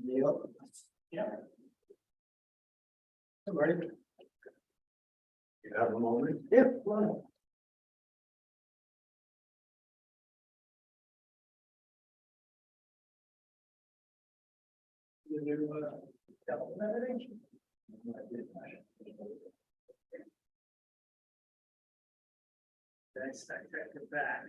Neil? Yeah. I'm ready. You have a moment? Yeah. That's it back.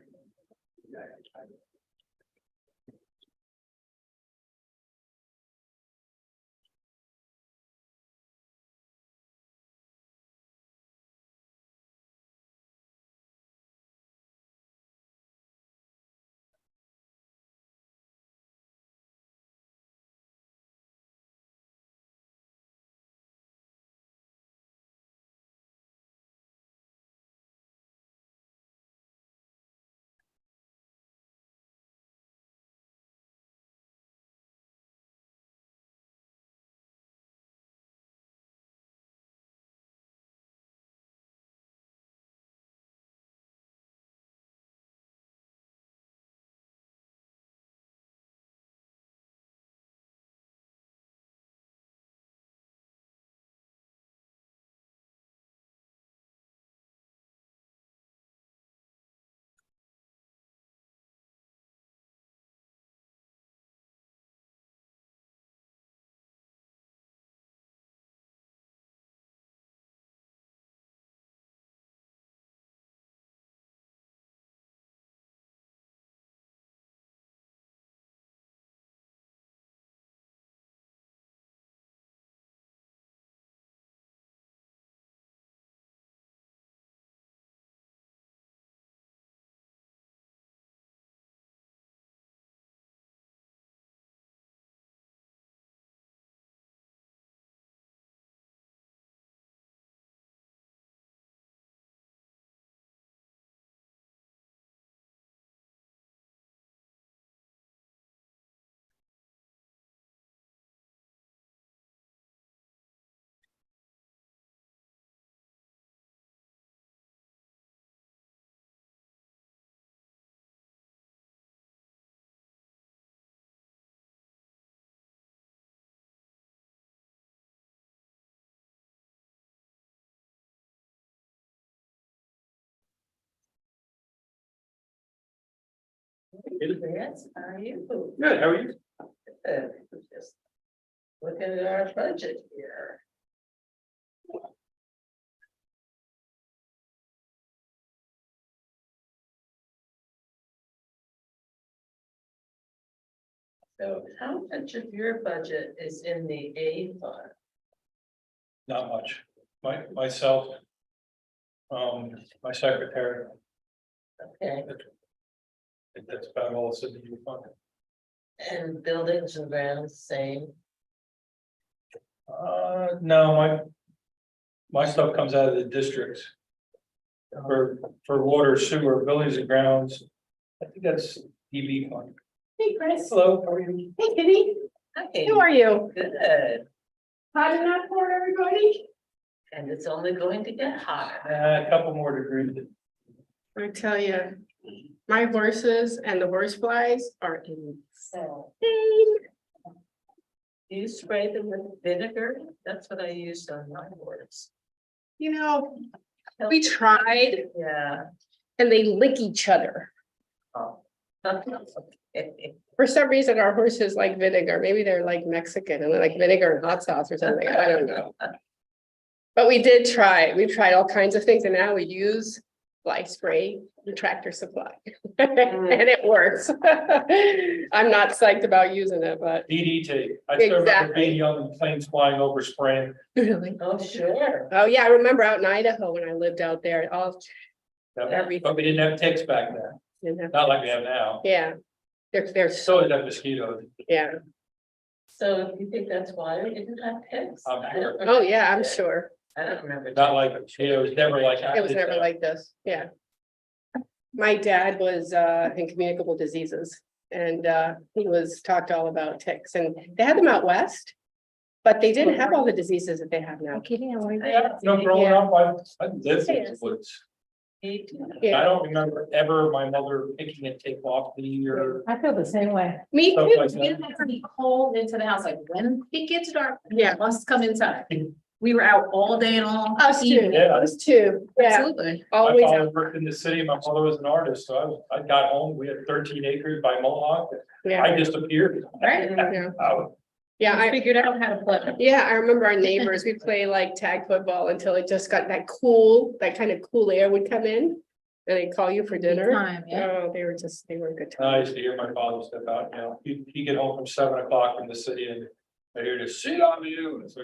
Yes, how are you? Good, how are you? Just looking at our budget here. So how much of your budget is in the A fund? Not much. Myself. My secretary, Okay, that's about all it's in the fund. and buildings and grounds, same. No, my stuff comes out of the districts. For water, sewer, buildings and grounds. I think that's EV fund. Hey, Chris. Hello, how are you? Hey, Kitty. Okay, How are you? good, Hot enough for everybody? and it's only going to get hotter. A couple more degrees. I tell you, my horses and the horse flies are insane. So, do you spray them with vinegar? That's what I used on my horse. You know, we tried Yeah. and they lick each other. Oh. Okay. For some reason, our horses like vinegar. Maybe they're like Mexican and they like vinegar and hot sauce or something. I don't know. But we did try. We tried all kinds of things and now we use fly spray, the Tractor Supply. And it works. I'm not psyched about using it, but DDT. I still remember Exactly. being young and planes flying over spraying. really. Oh, sure. Oh, yeah, I remember out in Idaho when I lived out there, all, Everything. But we didn't have ticks back then, you know, not like we have now. yeah. They're so, So did have mosquitoes. yeah. So you think that's why we didn't have pigs? I'm sure. Oh, yeah, I'm sure. I don't remember. Not like, it was never like. It was never like this, yeah. My dad was in communicable diseases and he was talked all about ticks and they had them out west. But they didn't have all the diseases that they have now. Yeah, you know, growing up, I lived in the woods. Eight. I Yeah, don't remember ever my mother picking a tape off the or. I feel the same way. me Stuff too. like We that. had to be called into the house, like when it gets dark, Yeah. must come inside. We were out all day and all. Us too, evening. Yeah. us too, yeah, Absolutely. My always father out, worked in the city, my mother was an artist, so I got home, we had 13 acres by Mohawk, yeah, I disappeared. Right. yeah, Oh, yeah, We I, figured out how to play. yeah, I remember our neighbors, we play like tag football until it just got that cool, that kind of cool air would come in. And they'd call you for dinner. Time, yeah. Oh, they were a good I time. used to hear my father step out, you know, he'd get home from 7 o'clock from the city and I hear to sit on you. And so,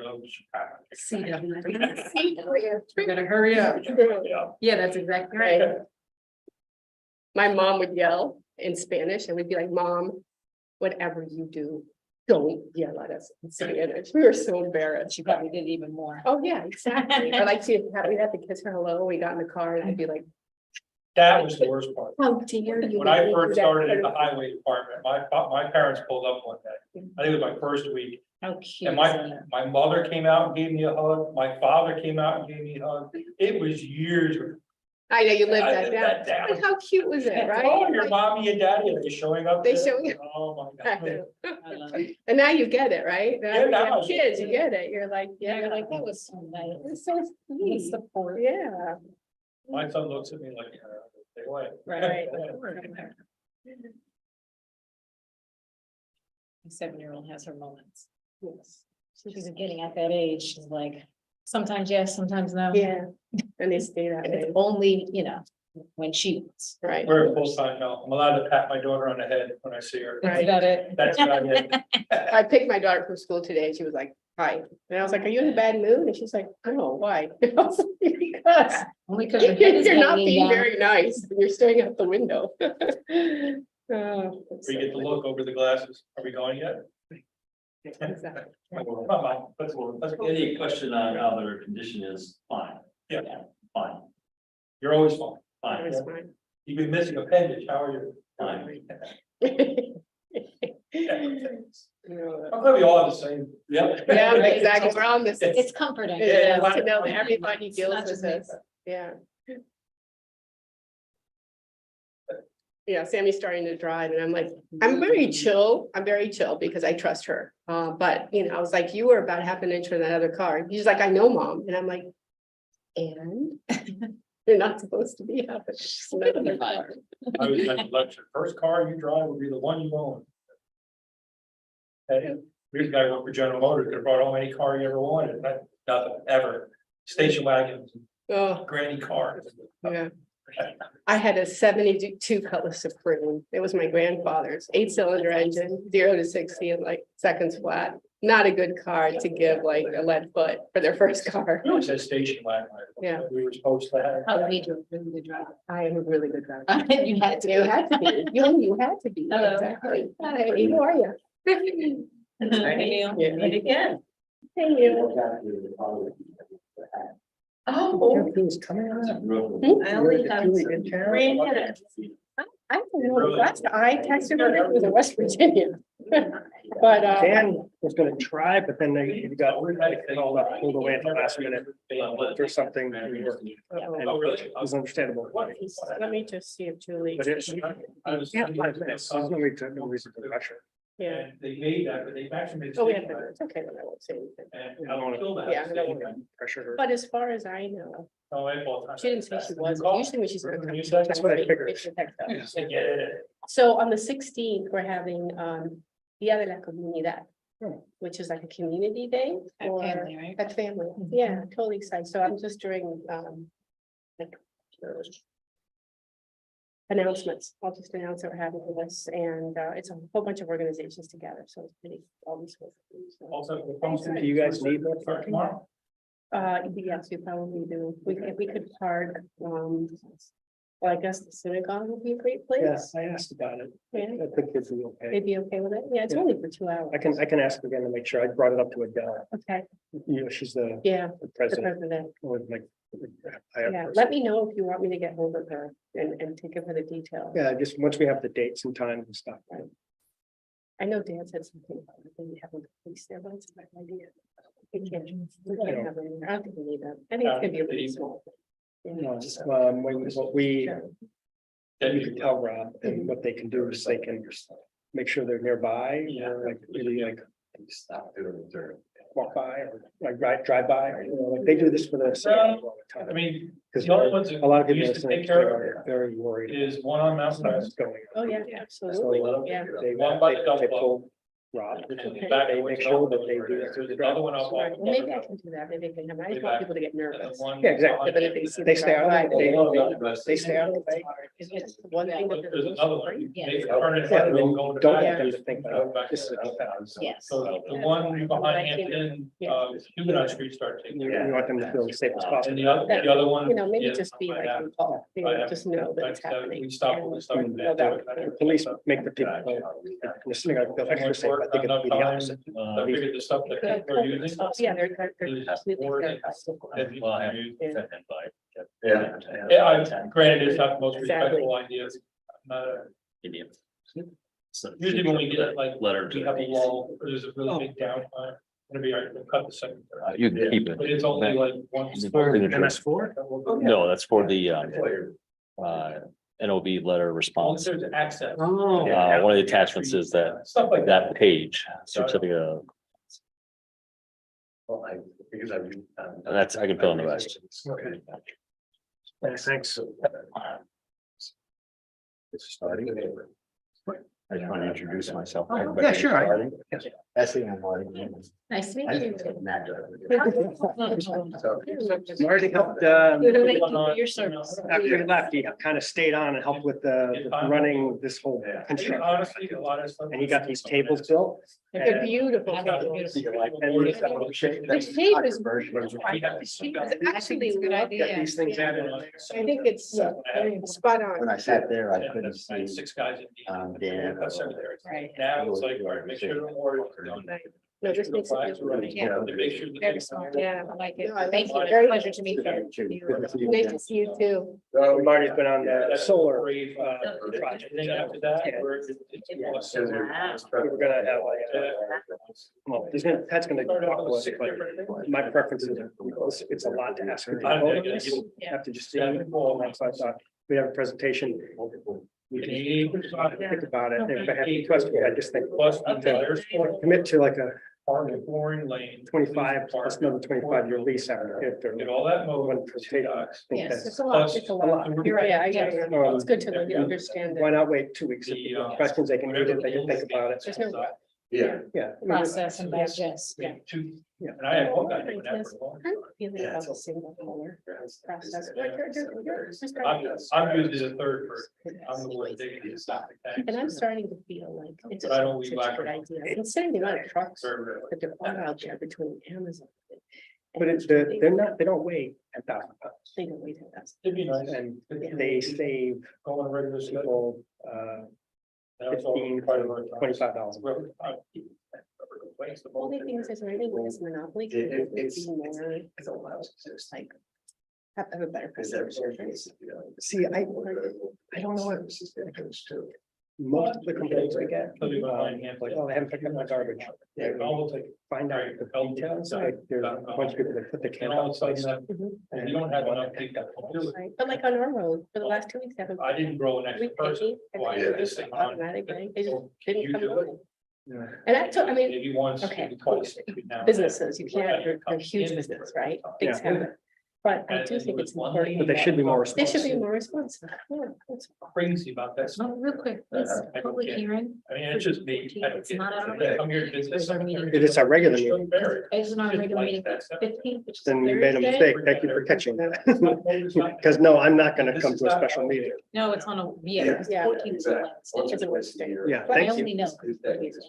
See them. Yeah. We gotta hurry up. yeah. Yeah, that's exactly right. Right. My mom would yell in Spanish and we'd be like, Mom, whatever you do, don't yell at us in Spanish. We were so embarrassed. She probably did even more. Oh, yeah, exactly. Or like we'd have to kiss her hello. We got in the car and I'd be like, That was the worst part. how dare you? When I make me do first that?" started in the highway department, my parents pulled up one day. I think it was my first week. How cute. And my mother came out and gave me a hug. My father came out and gave me a hug. It was years. I know you lived I that lived down. that down. But how cute was it, right? Oh, your mommy and daddy, are they showing up? They there? showing Oh, my I God. know. I love it. And now you get it, right? Now Yeah, you now have I kids, get you get it. You're like, Yeah, yeah, you're like, that was so nice. it's so The sweet. support. Yeah. My son looks at me like, stay away. Right. Yeah. My 7-year-old has her moments. Yes. She's getting at that age. She's like, sometimes yes, sometimes no. Yeah, and they stay that And way, it's only, when she wants. right? We're at full time now. I'm allowed to pat my daughter on the head when I see her. That's Right. about it. That's about it. I picked my daughter from school today and she was like, hi. And I was like, are you in a bad mood? And she's like, no, why? I was like, because Only because your head is you're not hanging being down. very nice. and You're staring out the window. Oh, that's We so get to look over the glasses. Are we going yet? funny. Exactly. Come on, let's go. Any question on how their condition is, fine. Yeah. Fine, You're always fine. That was fine, fine. You've been missing appendage. How are you? fine. I'm glad we all have the same. Yep. Yeah, exactly. We're on this. It's comforting. Yeah, Yeah. to know that everybody It's deals not with just me. this, yeah. Yeah, Sammy's starting to drive and I'm like, I'm very chill because I trust her. But I was like, you were about half an inch from that other car. She's like, I know, Mom, and I'm like, and you're not supposed to be half an inch from that other car. I was going to lecture, first car you drive will be the one you own. Hey, here's a guy who worked for General Motors, could have brought home any car you ever wanted, nothing, ever. Station wagons, Oh, granny cars. yeah. I had a 72 Cutlass Supreme. It was my grandfather's 8-cylinder engine, 0 to 60 in like seconds flat. Not a good car to give like a lead foot for their first car. We always had station wagon. Yeah. We were supposed to have. How we do, really good driver. I am a really good driver. You had to. You had to be, you had to be. Hello. Exactly. Hi, how are you? Neil, Yeah. meet again. Hey, you. Oh, Who's coming on? I only have 3 minutes. I don't know, last I texted her, it was in West Virginia. But, Dan was gonna try, but then they got called up, pulled away at the last minute for something. And it was understandable. let me just see if Julie. But it's, I was. yeah, 5 minutes. There's no reason to rush her. Yeah, And they made that, but they actually made. oh, we have, it's okay, then I won't say anything. And I don't want to. Yeah, I don't wanna- Pressure her. But as far as I know, Oh, I bought. she didn't say she was, usually when she's gonna come. That's what I figured. Yeah. So on the 16th, we're having Dia de la Comunidad, which is like a community day At for family, right? at family. Yeah, totally excited. So I'm just doing like announcements. I'll just announce that we're having this and it's a whole bunch of organizations together. So it's pretty always. Also. Do you guys need more parking? Tomorrow? Yes, we probably do. We could park, well, I guess the synagogue would be a great Yeah, place. I asked about it. Yeah, I think kids will be okay. they'd be okay with it. Yeah, it's Yeah. only for 2 hours. I can ask again to make sure. I brought it up to Adele. Okay, She's the yeah, the president. president. or like, higher Yeah, person. let me know if you want me to get hold of her and take her for the detail. Yeah, just once we have the dates and times and stuff. I know Dan said something about it, maybe having the police there, but it's a bad idea. We can't have them there. I don't think we need that. I think it's gonna be really small. What we can tell Rob and what they can do is they can make sure they're nearby, or like really like walk by or like drive by, like they do this for the city all the I time. mean, Because the only ones a lot of that we people used to are take care of saying they're very worried. is one on Mount about what's Sinai. going Oh, on. yeah, So absolutely, yeah. they told Rob, they make sure that they do that through the Another one up. Right, well, maybe I can do that, maybe I can, I just want people to get nervous. Yeah, exactly. But then if they see They the stay out of drive-by, the, they stay out of the way. it's one thing that There's another one. Yeah. They turn it Yeah, and then go to don't back. get them to think that this is. Yes. So the one behind Hampton, Huguenot Street start taking. You want them to feel as safe as And possible. the other one. You know, maybe is just be like, behind on call, you know, just know that it's Like, happening. we stop all the stuff. And know that- The police make the people, the synagogue feel extra safe, I think it'd be the opposite. I figured the stuff that people are using. Oh, yeah, they're is completely. more fair. than you can use. Yeah. Yeah, I granted it's not the most Exactly. respectful idea. Not a- So- Usually when we get like, Letter we to. have a wall, there's a really big downtime, gonna be, all right, we'll cut the second. You can keep it. But it's only like one. MS4? No, that's for the NOV letter Once response. there's access. Oh. One of the attachments is that, Stuff like that page, certificate of, and that's, I can fill in the rest. Okay. Thanks. I just want to introduce myself. Yeah, sure. Nice to meet you. Marty helped, Thank you for your service. after he left, he kind of stayed on and helped with the running this whole construction. Honestly, a lot of stuff. And he got these tables built. They're beautiful. And The shape is. The shape is actually a good idea. Get these things added. I think it's spot on. When I sat there, I couldn't see, Six guys. in Dan. Right. Now it's like, all right, make sure the memorials are done. No, this makes it. Yeah. To make sure that- Very smart. Yeah. I like it. No, I like Thank it. you. Very- Pleasure to meet you. Nice to see you too. Marty's been on the solar Project. Then after that, where it's. We were gonna have well, Ted's gonna talk to us, but my preference is it's a lot to ask. for both of us. Have to just see. So I thought we have a presentation. We can think about it. If I have any questions, I just think Plus, to commit to like a Pouring lane. 25 plus another 25-year lease after if they're Get all that one moving. presentation. I think Yes, that's- It's a lot, it's a lot. You're right, yeah, I get it. It's good to like, understand Why it. not wait 2 weeks? If people have questions, they can read it, they can think about it. There's no. Yeah. Yeah. Process and digest. Yeah. Yeah. And I had one guy doing that Yes. for. I'm feeling about the single color process. I'm usually the third person. I'm the one taking the stock. And I'm starting to feel like it's But I don't such leave a black good and white. idea, considering the amount of trucks that they're all out there between Amazon. But it's they're not, they don't weigh 10,000 pounds. They don't wait till that's. It'd be nice. And they save Going regular schedule. people That was all $15,000 part to of our- $25,000. Well, the thing is, is there anything that's monopoly? can It- be it's- more, like, have a better customer service. See, I don't know what most of the complaints I get, like, oh, they haven't picked up my garbage. Yeah, They almost like, find out the details, like, there's a bunch of people that put the and camera all in of a sudden, place. that- you don't have enough people. Right, but like on our road, for the last 2 weeks, haven't. I didn't grow an extra person. Why is this thing on? Automatic, right? They just didn't You come do it? on. Yeah. And I took, I mean, Maybe once, okay, maybe twice. now. businesses, you can't, they're huge business, right? Things Yeah. happen. But I do think it's important. But they should be more They should be responsive. more responsive. Yeah, that's- Crazy about that. Oh, real quick, this I don't public get it. hearing, I mean, it's just me. I don't It's get it. not out of They it. come here to business. Regular meeting. It is a regular meeting. it's not a regular meeting, 15th, which is. Then you made a Thursday. mistake. Thank you for catching that. Because no, I'm not gonna come to a special meeting. No, it's on a, yeah, Yeah. 14th is a Wednesday. It's a Wednesday. Yeah, But I thank only you. know.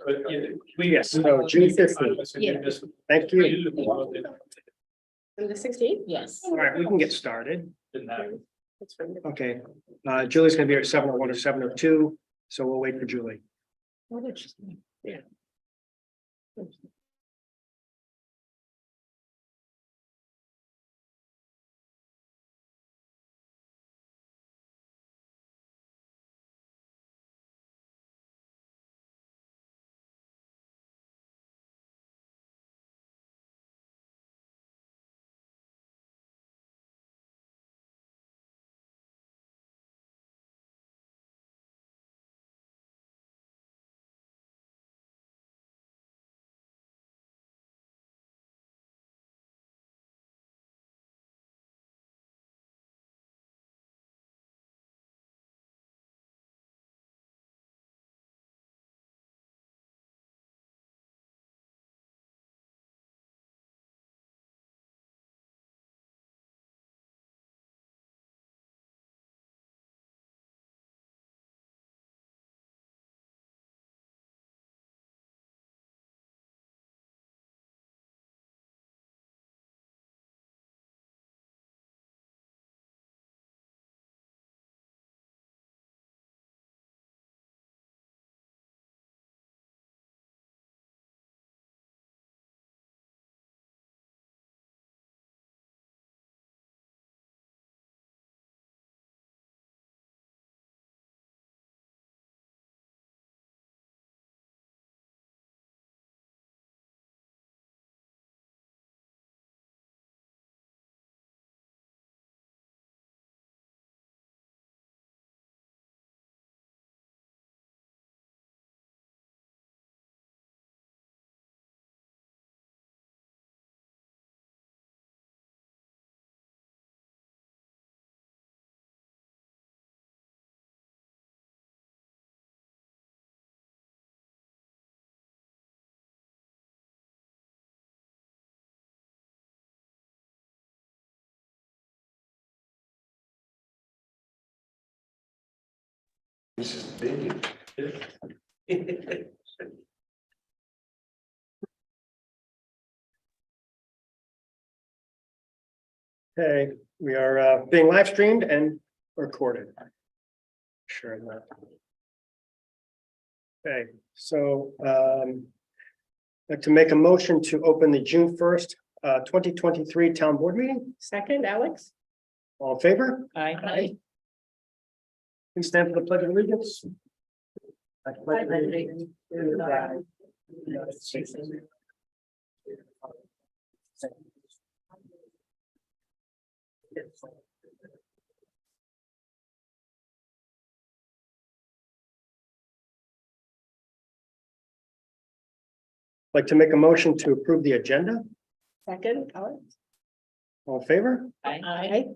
But yeah, Yes, so June 15th. Yeah. Thank you. And the 16th? Yes. All right, we can get started. Didn't happen. That's from the. Okay, Julie's gonna be here at 7:01 or 7:02, so we'll wait for Julie. Well, it's- This is big. Okay, we are being live streamed and recorded. Sure. enough. Okay, so I'd like to make a motion to open the June 1st, 2023 town board meeting. Second, Alex? All in favor? I, Please stand for the pledge of allegiance. I pledge allegiance to the flag of the United States of America. Like to make a motion to approve the agenda. Second, Alex? All in favor? Aye.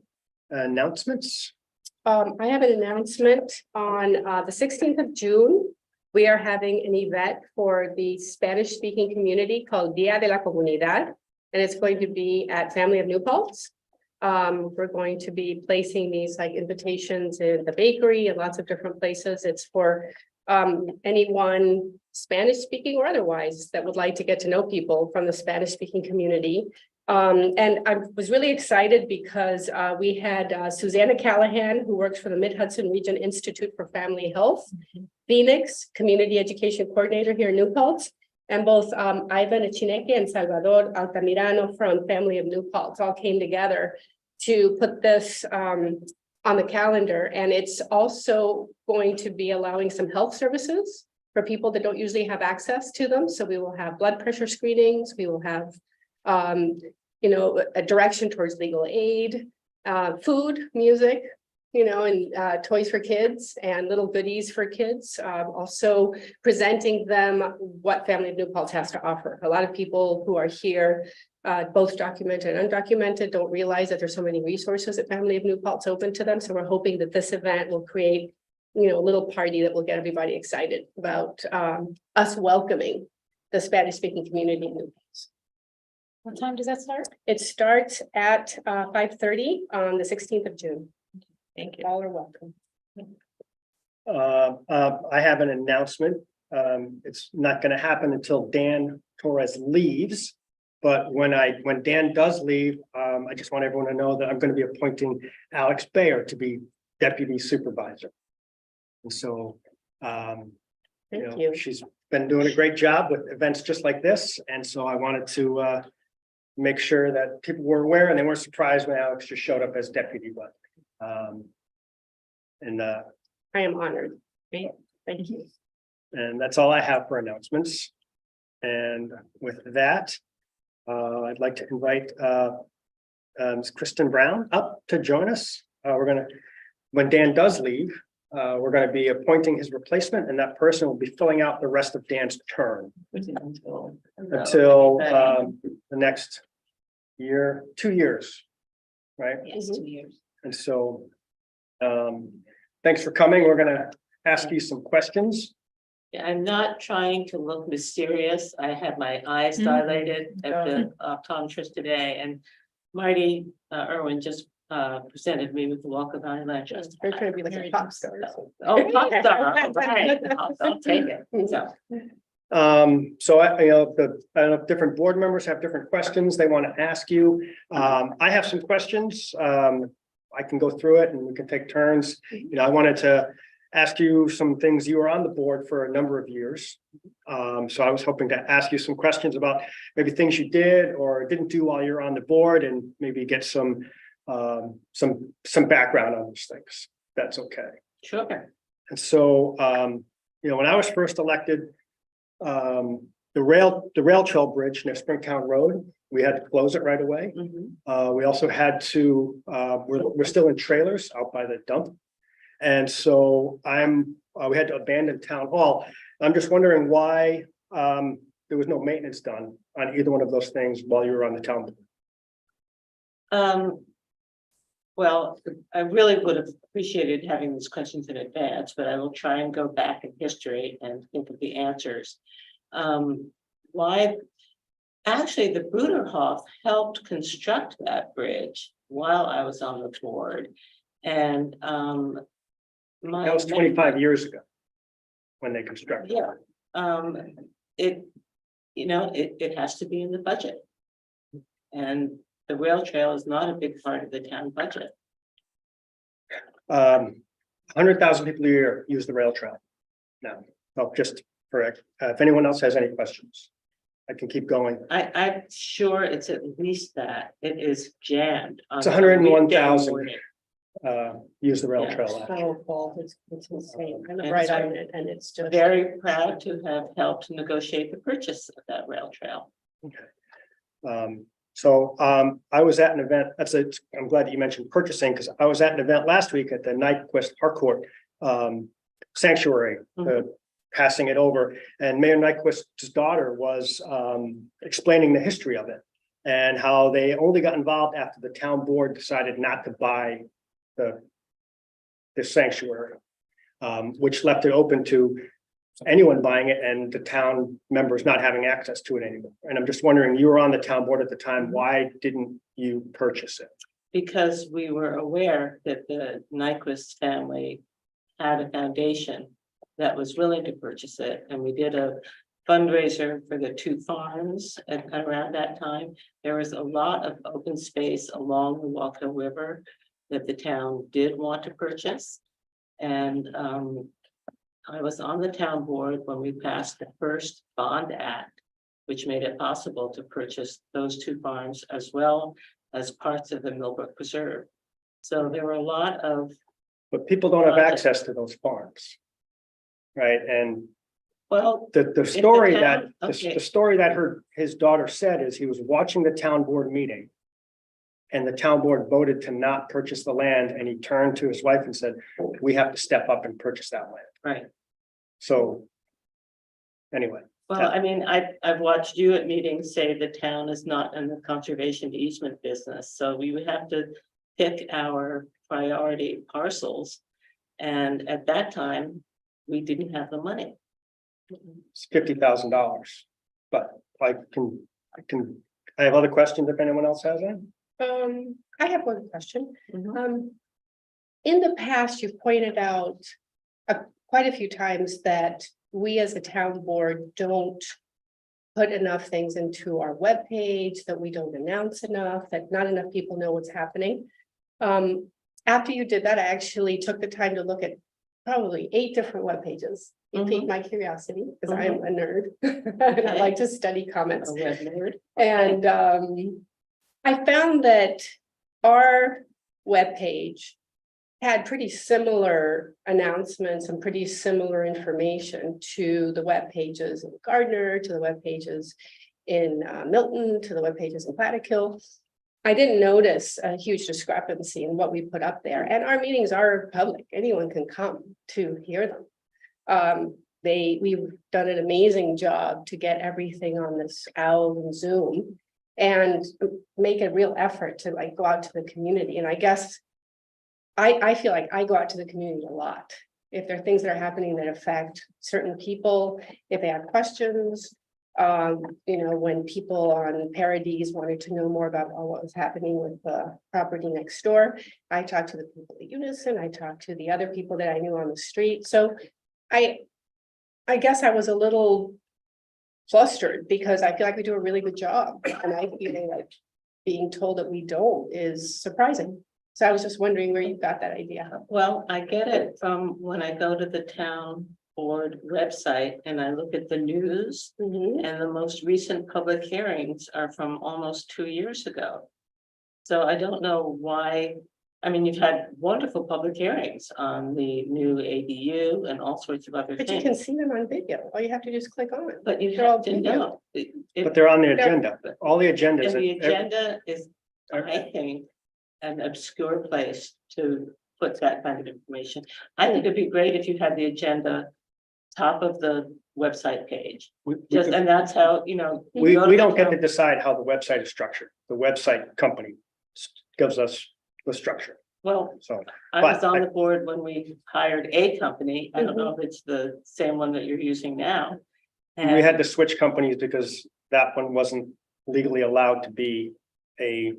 Announcements. I have an announcement on the 16th of June. We are having an event for the Spanish-speaking community called Dia de la Comunidad, and it's going to be at Family of New Paltz. We're going to be placing these like invitations in the bakery and lots of different places. It's for anyone Spanish-speaking or otherwise that would like to get to know people from the Spanish-speaking community. And I was really excited because we had Susanna Callahan, who works for the Mid-Hudson Region Institute for Family Health, Phoenix, Community Education Coordinator here in New Paltz, and both Ivan Echineke and Salvador Altamirano from Family of New Paltz all came together to put this on the calendar. And it's also going to be allowing some health services for people that don't usually have access to them. So we will have blood pressure screenings, we will have a direction towards legal aid, food, music, and toys for kids and little goodies for kids. Also presenting them what Family of New Paltz has to offer. A lot of people who are here, both documented and undocumented, don't realize that there's so many resources at Family of New Paltz open to them. So we're hoping that this event will create, a little party that will get everybody excited about us welcoming the Spanish-speaking community in New Paltz. what time does that start? It starts at 5:30 on the 16th of June. Thank you. All are welcome. I have an announcement. It's not going to happen until Dan Torres leaves. But when Dan does leave, I just want everyone to know that I'm going to be appointing Alex Bayer to be deputy supervisor. And so, Thank you. she's been doing a great job with events just like this. And so I wanted to make sure that people were aware and they weren't surprised when Alex just showed up as deputy, but I am honored. Thank you. And that's all I have for announcements. And with that, I'd like to invite Ms. Kristen Brown up to join us. When Dan does leave, we're going to be appointing his replacement, and that person will be filling out the rest of Dan's term until the next year, 2 years, right? Yes, 2 years. And so, thanks for coming. We're going to ask you some questions. I'm not trying to look mysterious. I had my eyes dilated at the optometrist today, and Marty Irwin just presented me with the walk of eyelashes. You're trying to be like a pop star. Oh, pop star, all right, I'll take it. So, So I don't know if different board members have different questions they want to ask you. I have some questions. I can go through it and we can take turns. I wanted to ask you some things. You were on the board for a number of years. So I was hoping to ask you some questions about maybe things you did or didn't do while you're on the board, and maybe get some background on those things. That's okay. sure. And so, when I was first elected, the rail trail bridge near Springtown Road, we had to close it right away. We also had to, we're still in trailers out by the dump. And so we had to abandon town hall. I'm just wondering why there was no maintenance done on either one of those things while you were on the town board. Well, I really would have appreciated having these questions in advance, but I will try and go back in history and think of the answers. Actually, the Bruderhof helped construct that bridge while I was on the board. And my. That was 25 years ago. When they constructed. Yeah, it, it has to be in the budget. And the rail trail is not a big part of the town budget. 100,000 people a year use the rail trail. Now, well, just for, if anyone else has any questions, I can keep going. I'm sure it's at least that. It is jammed. on It's a 101,000. weekday morning. Use the rail Yeah. trail. Oh, Paul, it's insane. I'm And right so- on it and it's just. Very proud to have helped negotiate the purchase of that rail trail. I was at an event, I'm glad that you mentioned purchasing, because I was at an event last week at the Nyquist Harcourt Sanctuary, passing it over, and Mayor Nyquist's daughter was explaining the history of it and how they only got involved after the town board decided not to buy the sanctuary, which left it open to anyone buying it and the town members not having access to it anymore. And I'm just wondering, you were on the town board at the time, why didn't you purchase it? Because we were aware that the Nyquist family had a foundation that was willing to purchase it, and we did a fundraiser for the two farms at around that time. There was a lot of open space along the Walker River that the town did want to purchase. And I was on the town board when we passed the first bond act, which made it possible to purchase those two farms as well as parts of the Millbrook Preserve. So there were a lot of, But people don't have access to those farms. Right, and well, the story that, town- okay. the story that his daughter said is he was watching the town board meeting. And the town board voted to not purchase the land, and he turned to his wife and said, we have to step up and purchase that land. right. So. Anyway, Well, I mean, I've watched you at meetings say the town is not in the conservation easement business, so we would have to pick our priority parcels. And at that time, we didn't have the money. it's $50,000, but I have other questions if anyone else has any. I have one question. Mhm. In the past, you've pointed out quite a few times that we as a town board don't put enough things into our webpage, that we don't announce enough, that not enough people know what's happening. After you did that, I actually took the time to look at probably 8 different web pages. You piqued my curiosity because I'm a nerd and I like to study comments. A web nerd. And I found that our webpage had pretty similar announcements and pretty similar information to the web pages in Gardner, to the web pages in Milton, to the web pages in Plattekill. I didn't notice a huge discrepancy in what we put up there, and our meetings are public. Anyone can come to hear them. We've done an amazing job to get everything on this OWL and Zoom and make a real effort to like go out to the community. And I guess I feel like I go out to the community a lot. If there are things that are happening that affect certain people, if they have questions, when people on Paradise wanted to know more about what was happening with the property next door, I talked to the people at Unison, I talked to the other people that I knew on the street. So I guess I was a little flustered because I feel like we do a really good job, and I feel like being told that we don't is surprising. So I was just wondering where you got that idea. Well, I get it from when I go to the town board website and I look at the news, Mhm. and the most recent public hearings are from almost 2 years ago. So I don't know why, I mean, you've had wonderful public hearings on the new ADU and all sorts of other But you can things. see them on video. All you have to do is click on it. But you They're all have to video. know. But they're on the Yeah. agenda, all the agendas. And the agenda is, I think, an obscure place to put that kind of information. I think it'd be great if you had the agenda top of the website page. Just, and that's how, you know. you We go to we the don't get to town- decide how the website is structured. The website company gives us the structure, Well, so. I was But on I- the board when we hired a company. I don't know if it's the same one that you're using now. We had to switch companies because that one wasn't legally allowed to be a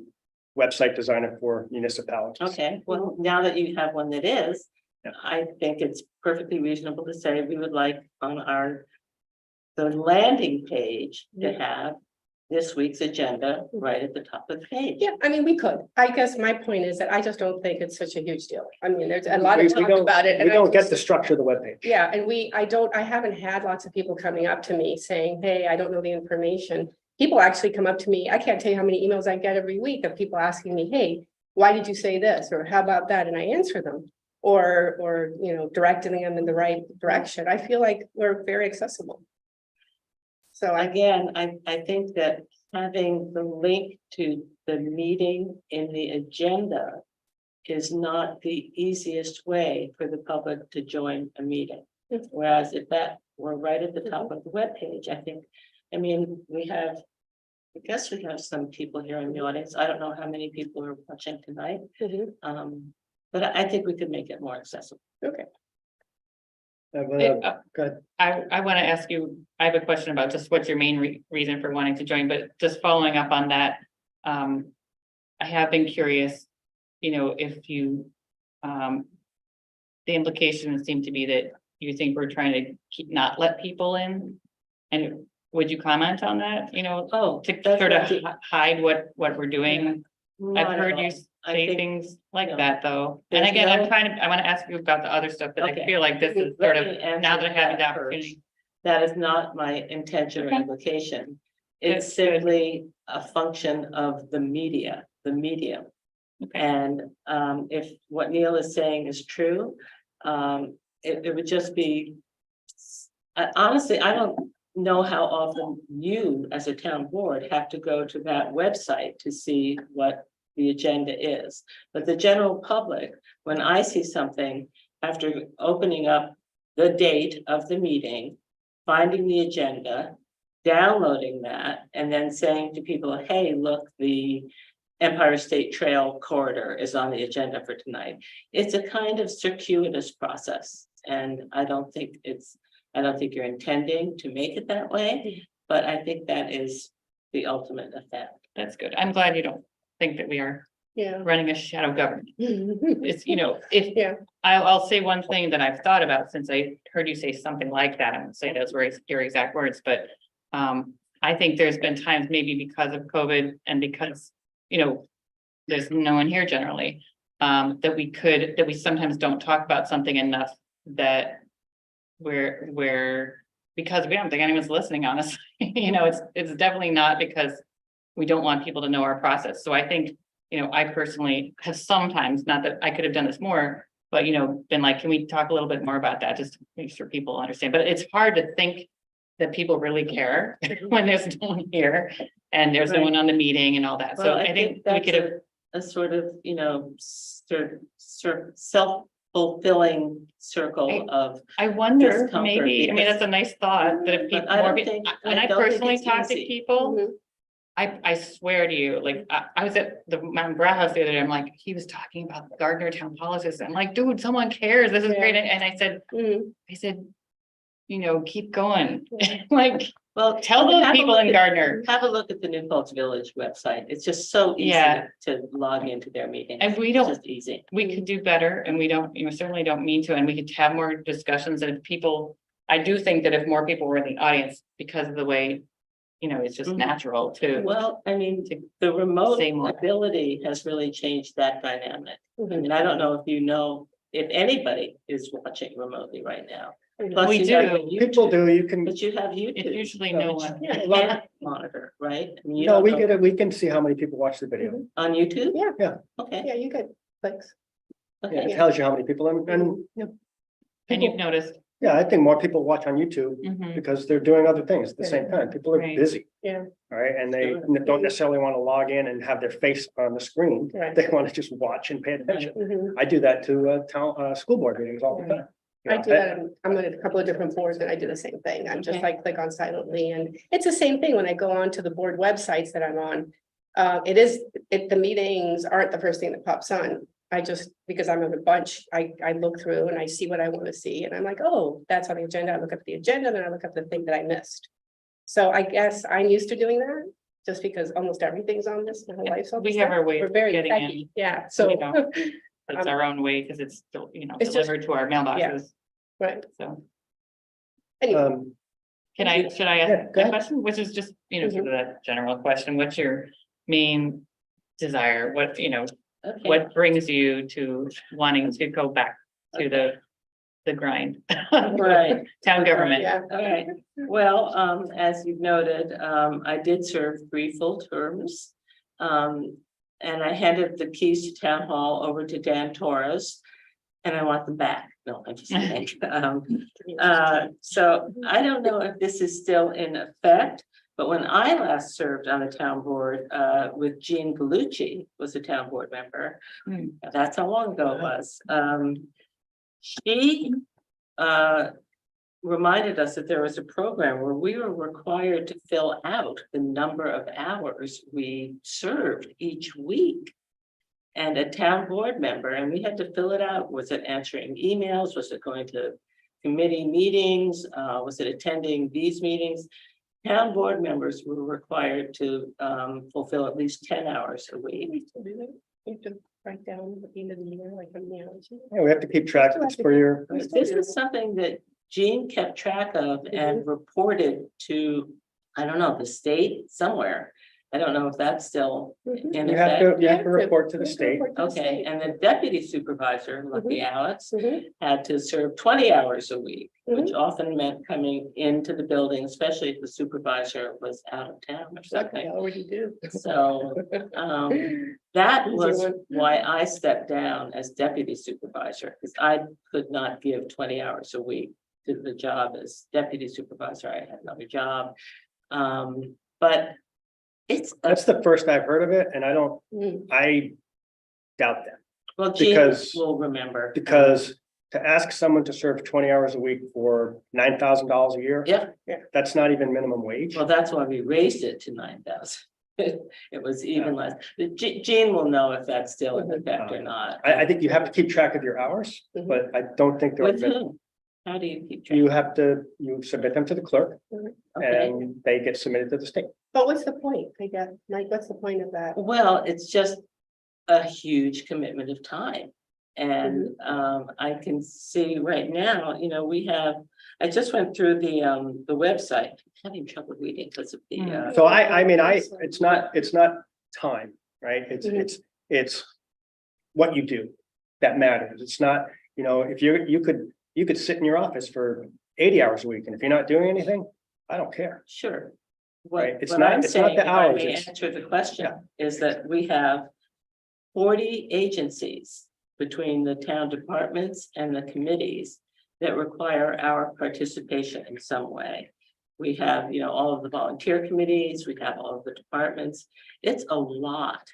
website designer for municipalities. Okay, well, now that you have one that is, I think it's perfectly reasonable to say we would like on the landing page to have this week's agenda right at the top of the page. Yeah, I mean, we could. I guess my point is that I just don't think it's such a huge deal. I mean, there's a lot We of talk don't- about it. We and I don't get just- the structure of the webpage. Yeah, and I haven't had lots of people coming up to me saying, hey, I don't know the information. People actually come up to me. I can't tell you how many emails I get every week of people asking me, hey, why did you say this? Or how about that? And I answer them. Or, you know, directing them in the right direction. I feel like we're very accessible. So Again, I think that having the link to the meeting in the agenda is not the easiest way for the public to join a meeting. Mhm. Whereas if that were right at the top of the webpage, I think, I mean, I guess we have some people here in the audience. I don't know how many people are watching tonight. Mhm. But I think we could make it more accessible. Okay. Go ahead. I want to ask you, I have a question about just what's your main reason for wanting to join, but just following up on that. I have been curious, you know, if you, the implication seemed to be that you think we're trying to not let people in. And would you comment on that, you know, Oh, to that's sort of what you- hide what we're doing? not I've at heard you all. I say think- things like no. that, though. And There's again, no- I want to ask you about the other stuff, but I Okay. feel like this is Let sort of, me answer now that I have the that first. opportunity. That is not my intention or Okay. implication. It's That's good. simply a function of the medium. Okay. And if what Neil is saying is true, it would just be. Honestly, I don't know how often you as a town board have to go to that website to see what the agenda is. But the general public, when I see something, after opening up the date of the meeting, finding the agenda, downloading that, and then saying to people, hey, look, the Empire State Trail corridor is on the agenda for tonight. It's a kind of circuitous process, and I don't think you're intending to make it that way, but I think that is the ultimate effect. That's good. I'm glad you don't think that we are Yeah. running a shadow government. It's, you know, if. Yeah. I'll say one thing that I've thought about since I heard you say something like that. I won't say those were your exact words, but. I think there's been times maybe because of COVID and because, you know, there's no one here generally. That we sometimes don't talk about something enough that. Because we don't think anyone's listening, honestly, you know, it's definitely not because. We don't want people to know our process. So I think, you know, I personally have sometimes, not that I could have done this more, but you know, been like, can we talk a little bit more about that? Just to make sure people understand, but it's hard to think that people really care when there's no one here and there's no one on the meeting and all that. So Well, I think we that's could have, a sort of, you know, self-fulfilling circle of. I wonder, discomfort maybe, I mean, because- that's a nice thought that if But people, I more don't people, think- when I I don't think personally it's talk to easy. people. Mhm. I swear to you, like, I was at the Mountain Brow House the other day, I'm like, he was talking about Gardner Town Politics, I'm like, dude, someone cares, this is great, Yeah. and I said, Mhm. you know, keep going, like, Well, tell those have a people look in at- Gardner. Have a look at the New Paltz Village website. It's just so easy Yeah. to log into their meetings. And we It's don't, just easy. we could do better, and we don't, you know, certainly don't mean to, and we could have more discussions, and if people, I do think that if more people were in the audience, because of the way, you know, it's just Mhm. natural to. Well, I mean, to the remote say more. ability has really changed that dynamic. I Mhm. mean, I don't know if you know if anybody is watching remotely right now. Mhm. Plus We you have do. the People YouTube, do, you can, but you have It's YouTube. usually No, no it's- one. yeah, a You lot of- can't monitor, right? I mean, you no, don't we know- get it, we can see how many people watch the video. On YouTube? Yeah. Yeah. Okay, Yeah, you could, thanks. Yeah, okay. it tells you how many people, and, yeah. And you've noticed. Yeah, I think more people watch on YouTube Mhm. because they're doing other things at the same time. People are Right. busy. Yeah. All right, and they Sure. don't necessarily want to log in and have their face on the screen. Right. They want to just watch and pay attention. Mhm. I do that to school board meetings all the time. You I know, do that, I'm on a couple of different boards and I do the same thing. I'm just Okay. like click on silently and it's the same thing when I go on to the board websites that I'm on. The meetings aren't the first thing that pops on. I just, because I'm in a bunch, I look through and I see what I want to see and I'm like, oh, that's on the agenda. I look up the agenda, then I look up the thing that I missed. So I guess I'm used to doing that just because almost everything's on this, my whole life. We have our way We're of very getting in. techy, yeah, so. We don't. It's our own way, because it's still, It's just- delivered to our mailboxes, Right, so. anyway, Should I Yeah, ask go a ahead. question, which is just, sort of that general question, what's your main desire, Okay. what brings you to wanting to go back to the grind? Right. Town government. yeah, All right, well, as you've noted, I did serve 3 full terms. And I handed the keys to town hall over to Dan Torres. And I want them back. No, I'm just kidding. So I don't know if this is still in effect, but when I last served on the town board, with Jean Galucci was a town board member. Hmm. That's how long ago it was. She, reminded us that there was a program where we were required to fill out the number of hours we served each week. And a town board member, and we had to fill it out. Was it answering emails? Was it going to committee meetings? Was it attending these meetings? Town board members were required to fulfill at least 10 hours a week. you have to write down at the end of the year, like how many hours. Yeah, we have to keep track of this for your, This is something that Jean kept track of and reported to, I don't know, the state somewhere. I don't know if that's still in you have effect. to report to the state. Okay, and the deputy supervisor, Lucky Alex, Mhm. had to serve 20 hours a week, which often meant coming into the building, especially if the supervisor was out of town or Like I something. already do. So that Easy was one. why I stepped down as deputy supervisor, because I could not give 20 hours a week to the job as deputy supervisor. I had another job. But it's, That's the first I've heard of it, and Mm. I doubt that. well, Jean because- will remember. Because to ask someone to serve 20 hours a week for $9,000 a year. Yeah. That's not even minimum wage. Well, that's why we raised it to 9,000. It was even less. Jean will know if that's still in effect or not. I think you have to keep track of your hours, Mhm. but I don't think With they're, whom? How do you keep track? you submit them to the clerk Okay, and they get submitted to the state. But what's the point? They got, like, what's the point of that? well, it's just a huge commitment of time. And I can see right now, we have, I just went through the website, I'm having trouble reading because of the. So it's not time, right? Mhm. It's what you do that matters. It's not, if you could sit in your office for 80 hours a week, and if you're not doing anything, I don't care. Sure. Right, it's What not- I'm it's not saying, the if I hours, may it's- answer the question, is that we have 40 agencies between the town departments and the committees that require our participation in some way. We have, all of the volunteer committees, we have all of the departments. It's a lot.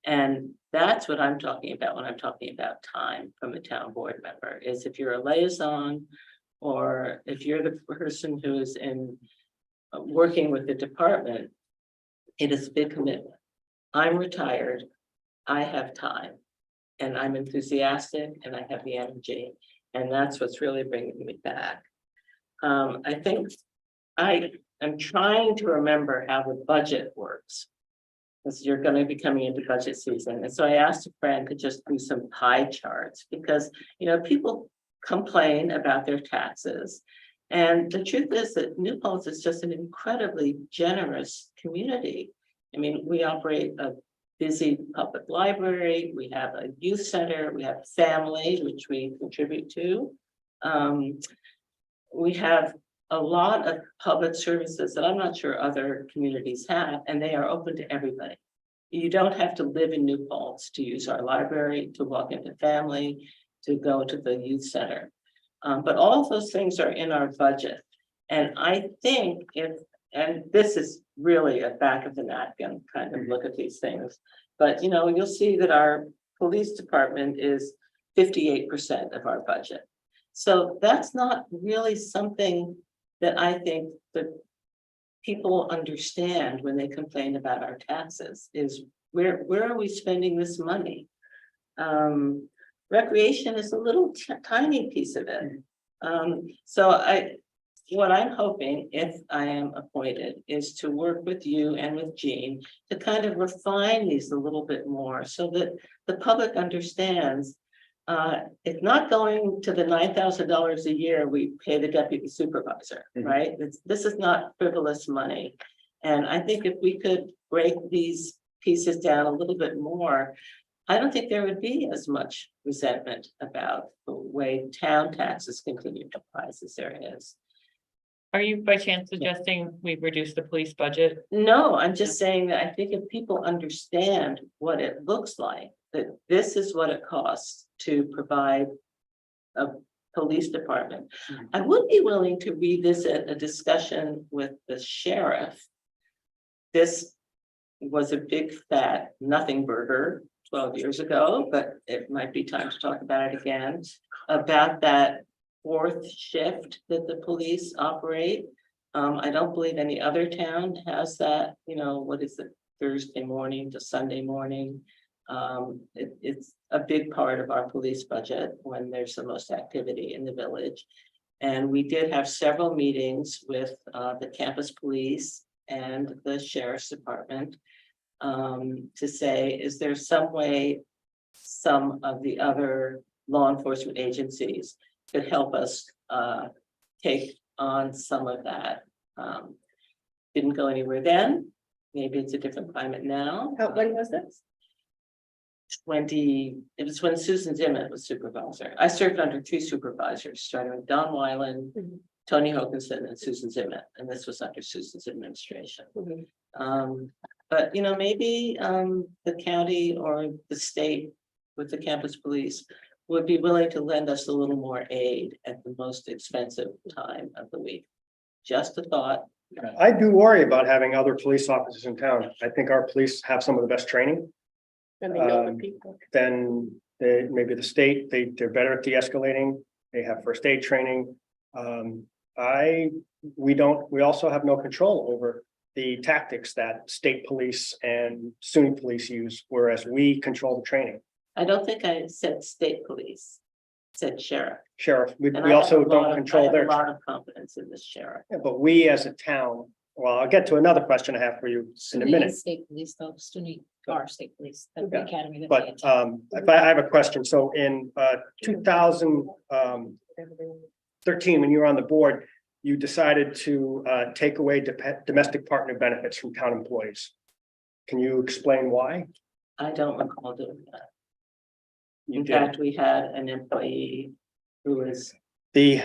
And that's what I'm talking about when I'm talking about time from a town board member, is if you're a liaison, or if you're the person who is in working with the department, it is a big commitment. I'm retired, I have time, and I'm enthusiastic, and I have the energy, and that's what's really bringing me back. I think I am trying to remember how the budget works, because you're going to be coming into budget season, and so I asked a friend to just do some pie charts, because people complain about their taxes. And the truth is that New Paltz is just an incredibly generous community. I mean, we operate a busy public library, we have a youth center, we have family, which we contribute to. We have a lot of public services that I'm not sure other communities have, and they are open to everybody. You don't have to live in New Paltz to use our library, to walk into family, to go to the youth center. But all of those things are in our budget. And I think and this is really a back of the napkin kind of look at these things. But you'll see that our police department is 58% of our budget. So that's not really something that I think that people understand when they complain about our taxes, is where are we spending this money? Recreation is a little tiny piece of it. What I'm hoping, if I am appointed, is to work with you and with Jean to kind of refine these a little bit more, so that the public understands It's not going to the $9,000 a year we pay the deputy supervisor, Mhm. right? This is not frivolous money. And I think if we could break these pieces down a little bit more, I don't think there would be as much resentment about the way town taxes continue to rise as there is. Are you by chance suggesting we reduce the police budget? No, I'm just saying that I think if people understand what it looks like, that this is what it costs to provide a police department. Mhm. I would be willing to revisit a discussion with the sheriff. This was a big fat nothing burger 12 years ago, but it might be time to talk about it again. About that fourth shift that the police operate. I don't believe any other town has that, what is it, Thursday morning to Sunday morning. It's a big part of our police budget when there's the most activity in the village. And we did have several meetings with the campus police and the sheriff's department to say, is there some way some of the other law enforcement agencies could help us take on some of that. Didn't go anywhere then. Maybe it's a different climate now. When was this? It was when Susan Zimmett was supervisor. I served under two supervisors, starting with Don Weiland, Mhm. Tony Hokinson, and Susan Zimmett, and this was under Susan's administration. Mhm. But maybe the county or the state with the campus police would be willing to lend us a little more aid at the most expensive time of the week. Just a thought. I do worry about having other police officers in town. I think our police have some of the best training. And they know the Um, people. Then maybe the state, they're better at de-escalating. They have first aid training. We also have no control over the tactics that state police and SUNY police use, whereas we control the training. I don't think I said state police, I said sheriff. Sheriff, we And I we have also a lot don't of- control I have their, a lot of confidence in this sheriff. yeah, but we as a town, well, I'll get to another question I have for you in a minute. State police, though, SUNY are state police, that's Yeah, the academy. that they But attend. if I have a question, so in 2013, when you were on the board, you decided to take away domestic partner benefits from town employees. Can you explain why? I don't recall doing that. You In did. fact, we had an employee who was, The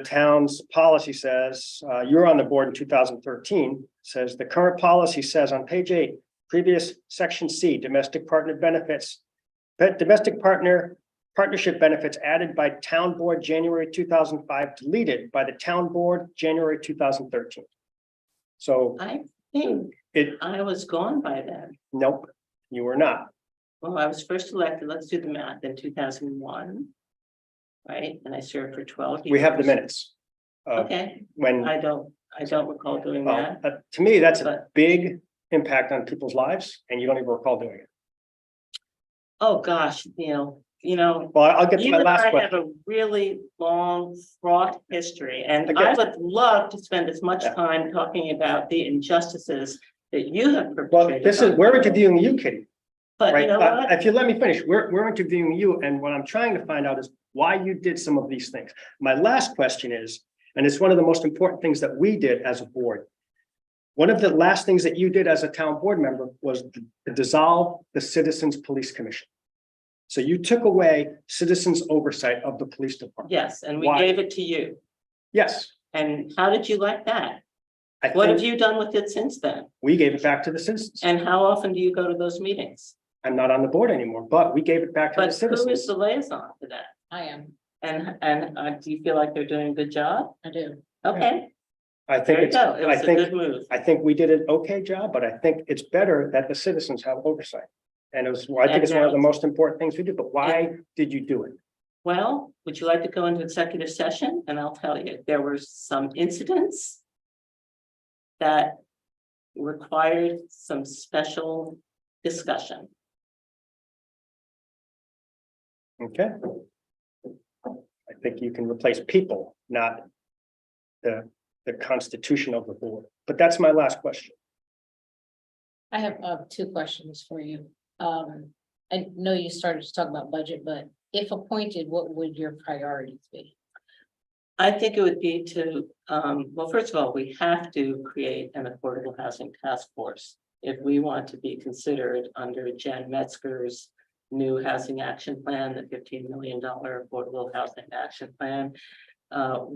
town's policy says, you're on the board in 2013, says the current policy says on page 8, previous section C, domestic partner benefits. Domestic partnership benefits added by town board January 2005, deleted by the town board January 2013. So I think I was gone by then. nope, you were not. Well, I was first elected, let's do the math, in 2001. Right, and I served for 12 years. We have the minutes. Okay, When, I don't recall doing well, that. to me, that's a But- big impact on people's lives and you don't even recall doing it. Oh, gosh, Well, I'll get to you my and last I have question. a really long fraught history, and I I get- would love to spend as much Yeah. time talking about the injustices that you have Well, perpetrated. this is, on we're the world. interviewing you, Kitty, But you right? know what? If you let me finish, we're interviewing you, and what I'm trying to find out is why you did some of these things. My last question is, and it's one of the most important things that we did as a board. One of the last things that you did as a town board member was to dissolve the Citizens Police Commission. So you took away citizens' oversight of the police department. Yes, and we Why? gave it to you. Yes, And how did you like that? I What have think you done with it since then? we gave it back to the citizens. And how often do you go to those meetings? I'm not on the board anymore, but we gave it back to the But who is citizens. the liaison to that? I am, And do you feel like they're doing a good job? I do. Okay, I think there you it's, go. It I was a think, good move. I think we did an okay job, but I think it's better that the citizens have oversight. And it was, well, I think it's one of the most important things we do, but why did you do it? Well, would you like to go into executive session? And I'll tell you, there were some incidents that required some special discussion. Okay. I think you can replace people, not the constitution of the board, but that's my last question. I have two questions for you. I know you started to talk about budget, but if appointed, what would your priorities be? I think it would be to, well, first of all, we have to create an affordable housing task force. If we want to be considered under Jen Metzger's new housing action plan, the $15 million affordable housing action plan.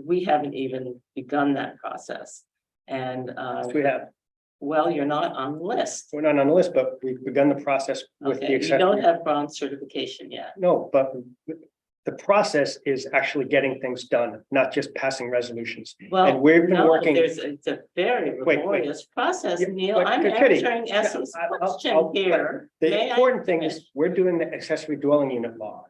We haven't even begun that process. And, We have, well, you're not on the list. we're not on the list, but we've begun the process with the Okay, you don't exception. have bronze certification yet. No, but the process is actually getting things done, not just passing resolutions. And Well, we've been no, working. it's a very Wait. laborious process, Yeah, Neil. but I'm Kitty, answering Essie's I'll- question here. The May I important thing finish? is, we're doing the accessory dwelling unit law,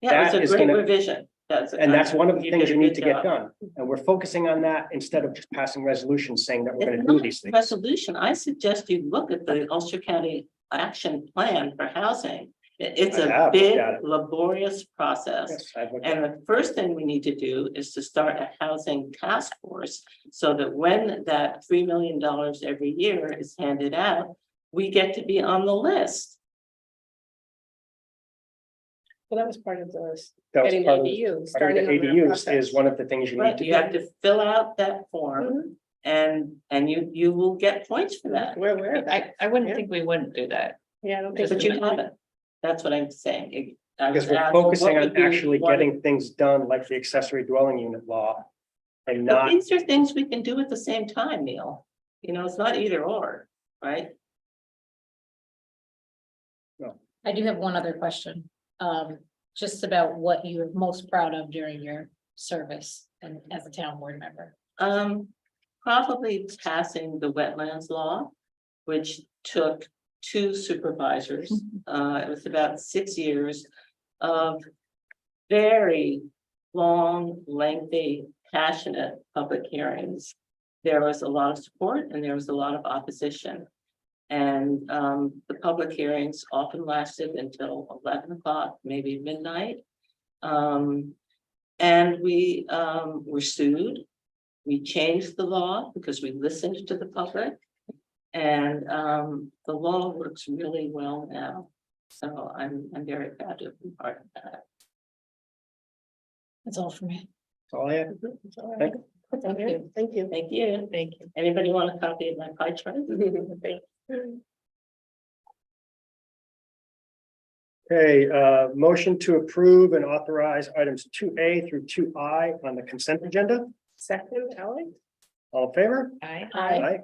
Yeah, that it's is a great gonna- revision. and that's one of the things did you a need good to get job. done. And we're focusing on that instead of just passing resolutions saying that we're It's gonna do not these a things. resolution. I suggest you look at the Ulster County Action Plan for Housing. It's I a have big looked at it. laborious process. Yes, I've looked at And the first thing we need to do is to start a housing task force so that when that $3 million every year is handed out, we get to be on the list. Well, that was part of the that was getting part of, ADU, part of starting the on that ADUs process. is one of the things you need Right, to you have do. to fill out that form Mhm. and you will get points for that. We're aware of that. I wouldn't Yeah. think we wouldn't do that. Yeah, I don't think. But you haven't. That's what I'm saying. I was Because we're asked, focusing what on would be actually one- getting things done like the accessory dwelling unit law. And But not, these are things we can do at the same time, Neil. You know, it's not either or, right? I do have one other question, just about what you're most proud of during your service and as a town board member. Probably passing the wetlands law, which took 2 supervisors. It was about 6 years of very long, lengthy, passionate public hearings. There was a lot of support and there was a lot of opposition. And the public hearings often lasted until 11 o'clock, maybe midnight. And we were sued. We changed the law because we listened to the public. And the law works really well now. So I'm very proud to be part of that. That's all for me. that's all I have. It's all Thank right. Thank you. Thank you. Thank you. Thank you. Anybody want a copy of my pie chart? Thank you. Okay, motion to approve and authorize items 2A through 2I on the consent agenda. Second, Alex? All in favor? Aye.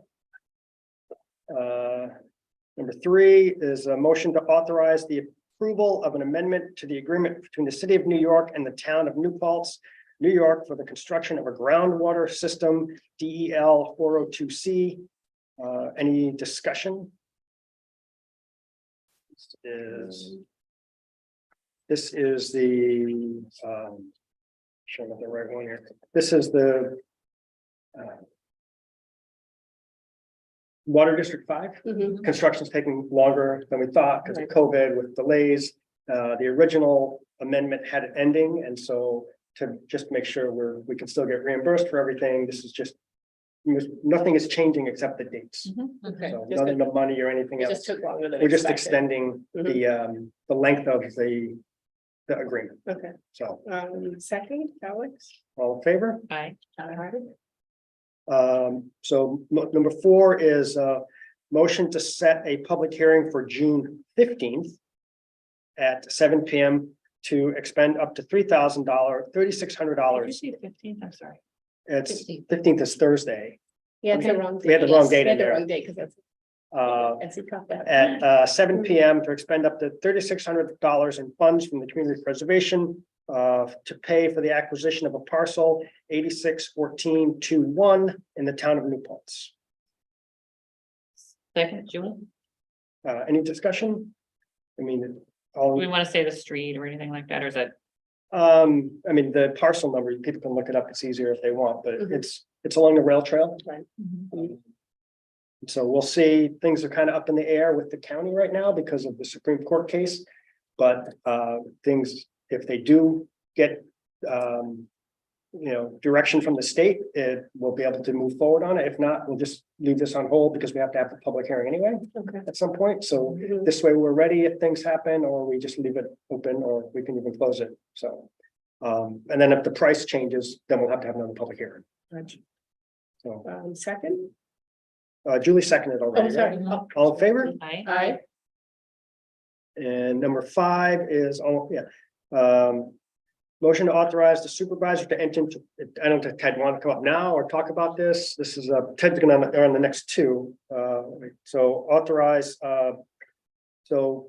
Number 3 is a motion to authorize the approval of an amendment to the agreement between the city of New York and the town of New Paltz, New York, for the construction of a groundwater system, DEL 402C. Any discussion? This is the, showing up the right one here. This is the Water District 5. Mhm. Construction's taking longer than we thought because of COVID with delays. The original amendment had an ending, and so to just make sure we can still get reimbursed for everything, this is just. Nothing is changing except the dates. Okay. So Just none of the money or anything It just else. took longer than We're just expected. extending the length of the agreement. Okay, So second, Alex? all in favor? Aye. So number 4 is motion to set a public hearing for June 15th at 7 PM to expend up to $3,600. Did you see the 15th? I'm sorry. It's 15th. 15th is Thursday. Yeah, it's the wrong. We had the wrong date We had in the there. wrong date because that's. Uh, As he caught that. at 7 PM to expend up to $3,600 in funds from the community preservation to pay for the acquisition of a parcel 861421 in the town of New Paltz. Second, Julie, Any discussion? I mean, do all, we want to say the street or anything like that, or is that? I mean, the parcel number, people can look it up. It's easier if they want, but Mhm. it's along the rail trail. Right. So we'll see, things are kind of up in the air with the county right now because of the Supreme Court case. But things, if they do get direction from the state, we'll be able to move forward on it. If not, we'll just leave this on hold because we have to have the public hearing anyway Okay. at some point. So this way we're ready if things happen, or we just leave it open, or we can even close it. So, and then if the price changes, then we'll have to have another public hearing. So, Second? Julie seconded Oh, already. sorry. right? All in favor? I, Aye. And number 5 is, motion to authorize the supervisor to enter into, I don't think Ted want to come up now or talk about this. This is Ted's gonna on the next two. So authorize, so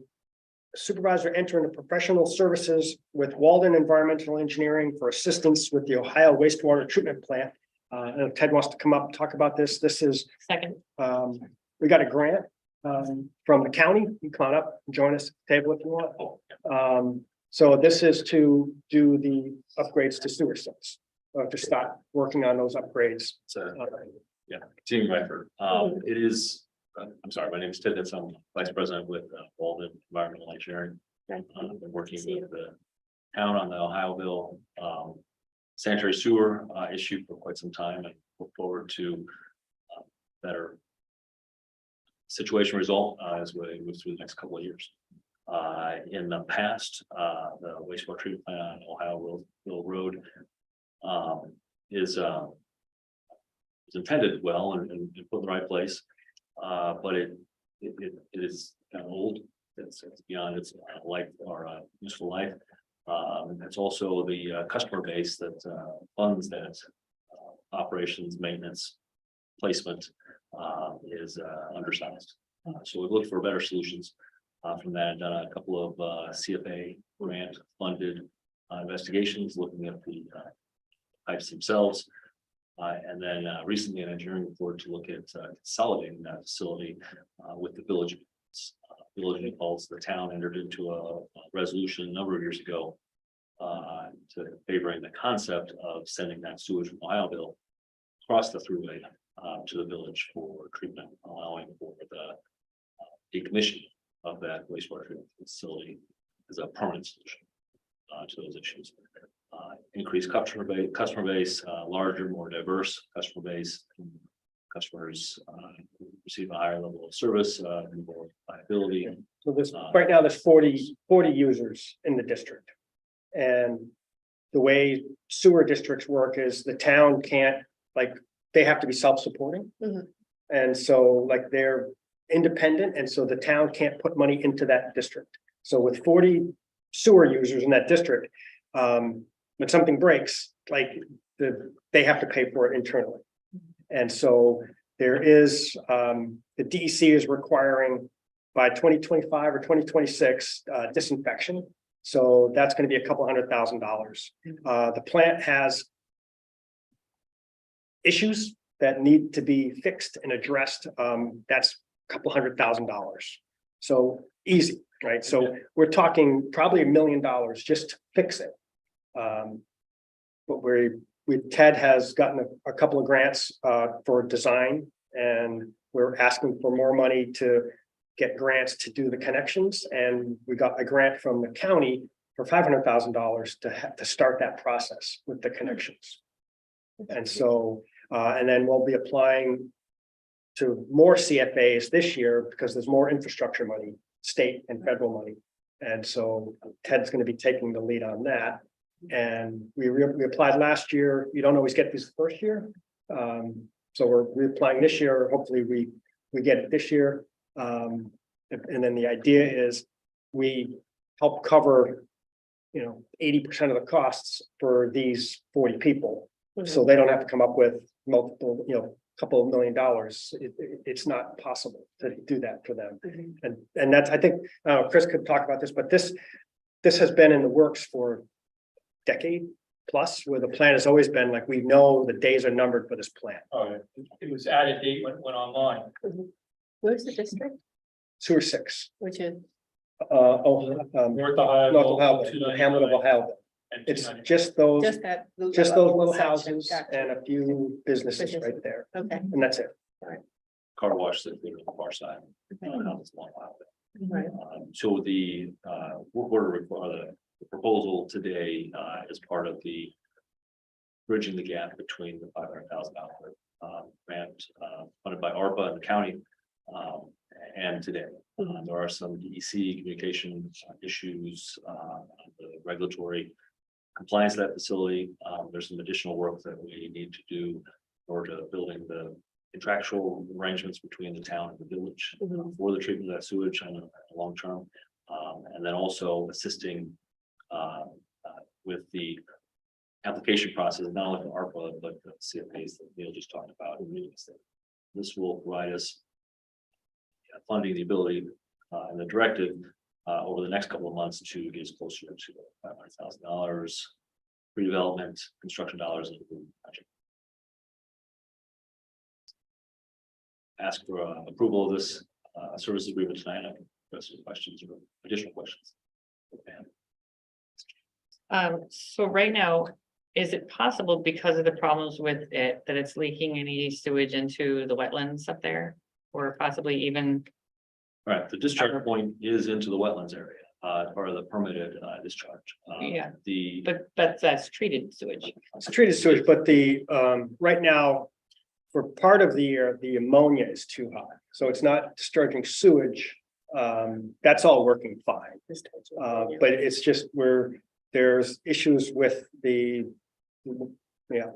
supervisor enter into professional services with Walden Environmental Engineering for assistance with the Ohio wastewater treatment plant. And if Ted wants to come up and talk about this. This is, second, we got a grant from the county. You come on up and join us at the table if you want. So this is to do the upgrades to sewer systems, to start working on those upgrades. So, yeah, team effort. It is, I'm sorry, my name is Ted, that's I'm Vice President with Walden Environmental Engineering. Been working with the town on the Ohioville sanitary sewer issue for quite some time, and look forward to better situation result as we move through the next couple of years. In the past, the wastewater treatment plant on Ohioville Road is intended well and put in the right place, but it is kind of old. It's beyond its life or useful life. It's also the customer base that funds that operations, maintenance, placement is undersized. So we look for better solutions from that, and done a couple of CFA grant funded investigations looking at the pipes themselves. And then recently an engineering report to look at consolidating that facility with the village. Village of Falls, the town entered into a resolution a number of years ago to favoring the concept of sending that sewage from Ohioville across the thruway to the village for treatment, allowing for the decommissioning of that wastewater treatment facility as a permanent solution to those issues. Increased customer base, larger, more diverse customer base. Customers receive a higher level of service, and more liability. So this, right now, there's 40 users in the district. And the way sewer districts work is the town can't, like, they have to be self-supporting. Mhm. And so like they're independent, and so the town can't put money into that district. So with 40 sewer users in that district, when something breaks, like they have to pay for it internally. And so there is, the DEC is requiring by 2025 or 2026 disinfection. So that's going to be a couple $100,000. The plant has issues that need to be fixed and addressed. That's a couple $100,000. So easy, right? So we're talking probably $1 million just to fix it. But Ted has gotten a couple of grants for design, and we're asking for more money to get grants to do the connections. And we got a grant from the county for $500,000 to start that process with the connections. And so, and then we'll be applying to more CFAs this year because there's more infrastructure money, state and federal money. And so Ted's going to be taking the lead on that. And we applied last year. You don't always get these the first year. So we're reapplying this year. Hopefully we get it this year. And then the idea is we help cover, 80% of the costs for these 40 people. So they don't have to come up with multiple, couple of $1 million. It's not possible to do that for them. And that's, I think, Chris could talk about this, but this has been in the works for decade plus, where the plan has always been like, we know the days are numbered for this plan. It was added date when it went online. Where's the district? Sewer 6. Which is, North Ohio. North Ohio, the hamlet of Ohio. It's just those, just that. just those little section. houses Gotcha. and a few businesses right there, Okay, and that's it. car wash that they're on the far side. okay, It's a long while. right. So the the proposal today is part of the bridging the gap between the $500,000 grant funded by ARPA and the county and today. There are some DEC communication issues, the regulatory compliance of that facility. There's some additional work that we need to do in order to building the contractual arrangements between the town and the village for the treatment of that sewage on a long term. And then also assisting with the application process, not only for ARPA, but the CFAs that Neil just talked about. This will provide us funding the ability and the directive over the next couple of months to get us closer to $500,000 redevelopment, construction dollars. And project. Ask for approval of this service agreement tonight. I can address any questions or additional questions. So right now, is it possible because of the problems with it, that it's leaking any sewage into the wetlands up there? Or possibly even, Right, the discharge point is into the wetlands area, part of the permitted discharge. Yeah. The but that's treated sewage. It's treated sewage, but the, right now, for part of the year, the ammonia is too high, so it's not discharging sewage. That's all working fine. But it's just there's issues with the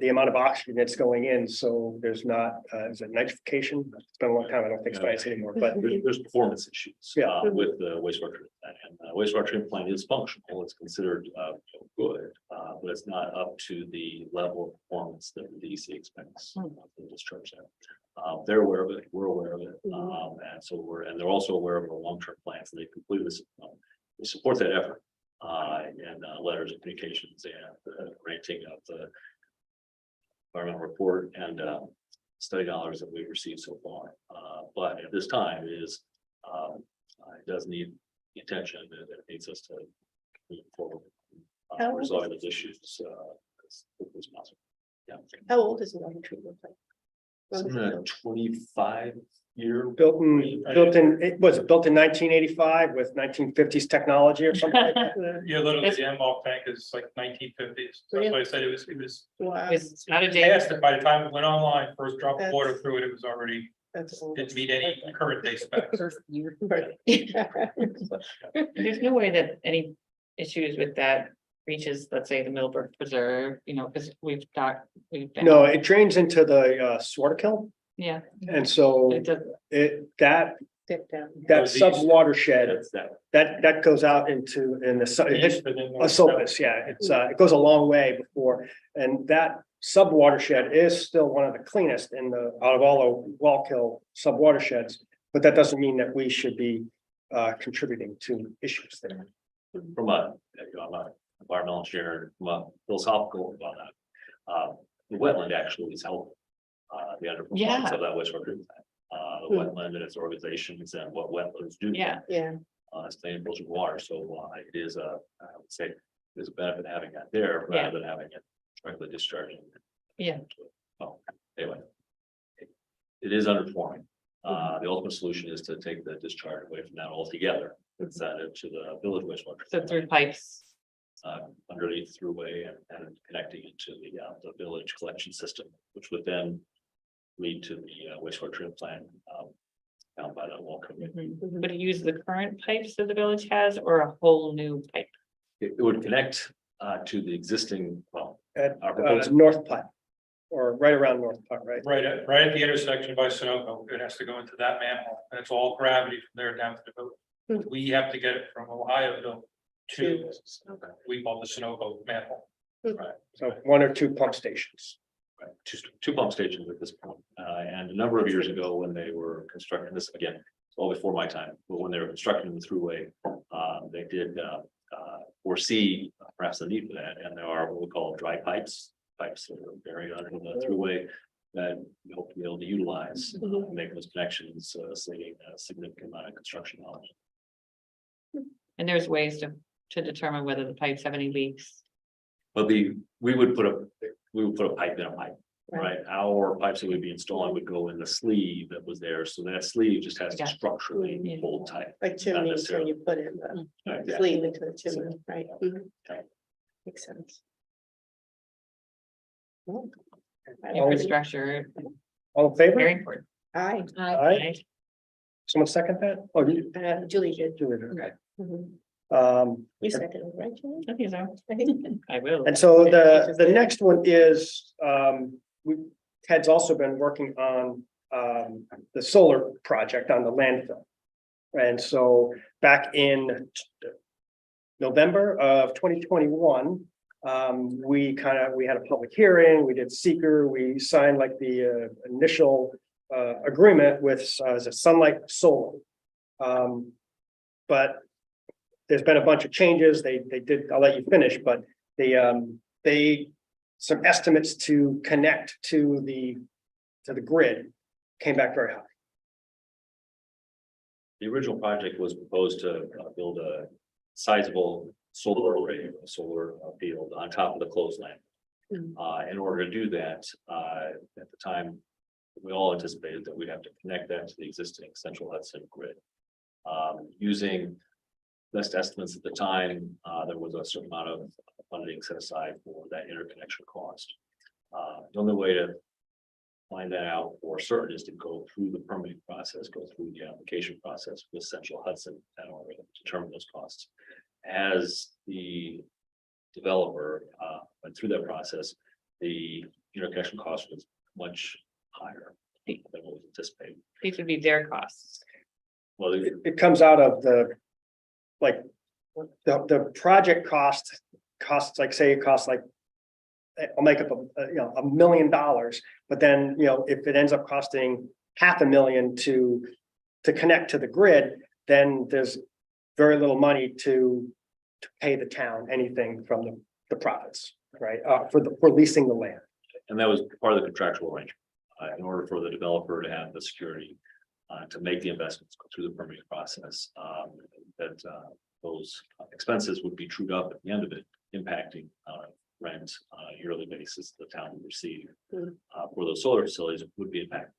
amount of oxygen that's going in, so there's not, is it nitrification? It's been a long time, I don't think it's nice anymore, but there's performance issues Yeah. with the wastewater treatment plant. And wastewater treatment plant is functional, it's considered good, but it's not up to the level of performance that the DEC expects from the discharge there. They're aware of it, we're aware of it, and so they're also aware of our long-term plans, and they completely they support that effort. And letters of communications and granting of the environmental report and study dollars that we've received so far. But at this time it does need attention, and it needs us to move forward. Resolving those issues as quickly as possible. Yeah. How old is the water treatment plant? It's in a 25-year. built in, it was built in 1985 with 1950s technology or something like that. Yeah, literally, the M-Ball tank is like 1950s. That's why I said it was Wow, It's not a day. fast, and by the time it went online, first drop of water through it, it was already, that's old. didn't meet any current day specs. There's no way that any issues with that reaches, let's say, the Millbrook Preserve, because we've been. No, it drains into the Swartikill, Yeah. and so It does. that Dip down. Those sub east- watershed, That's that goes out into, it hits East and then a north, sulcus, yeah, it goes a long way before, and that sub watershed is still one of the cleanest out of all the Wallkill sub watersheds. But that doesn't mean that we should be contributing to issues there. From I'm an environmental engineer, from a philosophical about that. The wetland actually is helping the underperformance of that wastewater treatment plant. The wetland and its organizations and what wetlands do. Yeah. Yeah, Staying in water, so it is I would say there's a benefit having that there Yeah. rather than having it directly discharging. Yeah. Oh, anyway. It is underperforming. The ultimate solution is to take the discharge away from that altogether and send it to the village wastewater. So through pipes. Underneath the throughway and connecting it to the village collection system, which would then lead to the wastewater treatment plant down by that wall. Would it use the current pipes that the village has or a whole new pipe? It would connect to the existing, At our proposal. North Platte, or right around North Platte, right? Right at the intersection by Sunoco, it has to go into that manhole, and it's all gravity from there down to the village. We have to get it from Ohioville to, we call the Sunoco manhole. So one or two pump stations. Right, two pump stations at this point. And a number of years ago, when they were constructing this, again, it's all before my time, but when they were constructing the throughway, they did foresee perhaps the need for that, and there are what we call dry pipes that are buried under the throughway that we hope to be able to utilize, make those connections, saving a significant amount of construction dollars. And there's ways to determine whether the pipes have any leaks. But we would put a pipe in a pipe, right? Our pipes that we'd be installing would go in the sleeve that was there, so that sleeve just has to Gotcha. structurally hold tight. like chimneys when you put in the Exactly. sleeve into the chimney, right? Mhm. Okay. Makes sense. Infrastructure, All in favor? very important. Aye. Aye. Someone second that? Oh, you. Julie did. Julie did, okay. Mhm. Um, You seconded, right, Julie? I think so. I think. I will. and so the next one is, Ted's also been working on, the solar project on the landfill. And so back in November of 2021, we had a public hearing, we did seeker, we signed like the initial agreement with is it Sunlight Solar. But there's been a bunch of changes. They did, I'll let you finish, but they some estimates to connect to the grid came back very high. The original project was proposed to build a sizable solar array, a solar field on top of the clothesline. In order to do that, at the time, we all anticipated that we'd have to connect that to the existing Central Hudson grid. Using best estimates at the time, there was a certain amount of funding set aside for that interconnection cost. The only way to find that out for certain is to go through the permitting process, go through the application process with Central Hudson in order to determine those costs. As the developer went through that process, the interconnection cost was much higher than what was anticipated. These would be their costs. Well, It comes out of the project costs like, say it costs like, I'll make up $1 million, but then, if it ends up costing $500,000 to connect to the grid, then there's very little money to pay the town anything from the profits, right? For leasing the land. and that was part of the contractual arrangement. In order for the developer to have the security to make the investments, go through the permitting process, that those expenses would be trued up at the end of it, impacting rent on a yearly basis the town would receive for those solar facilities would be impacted.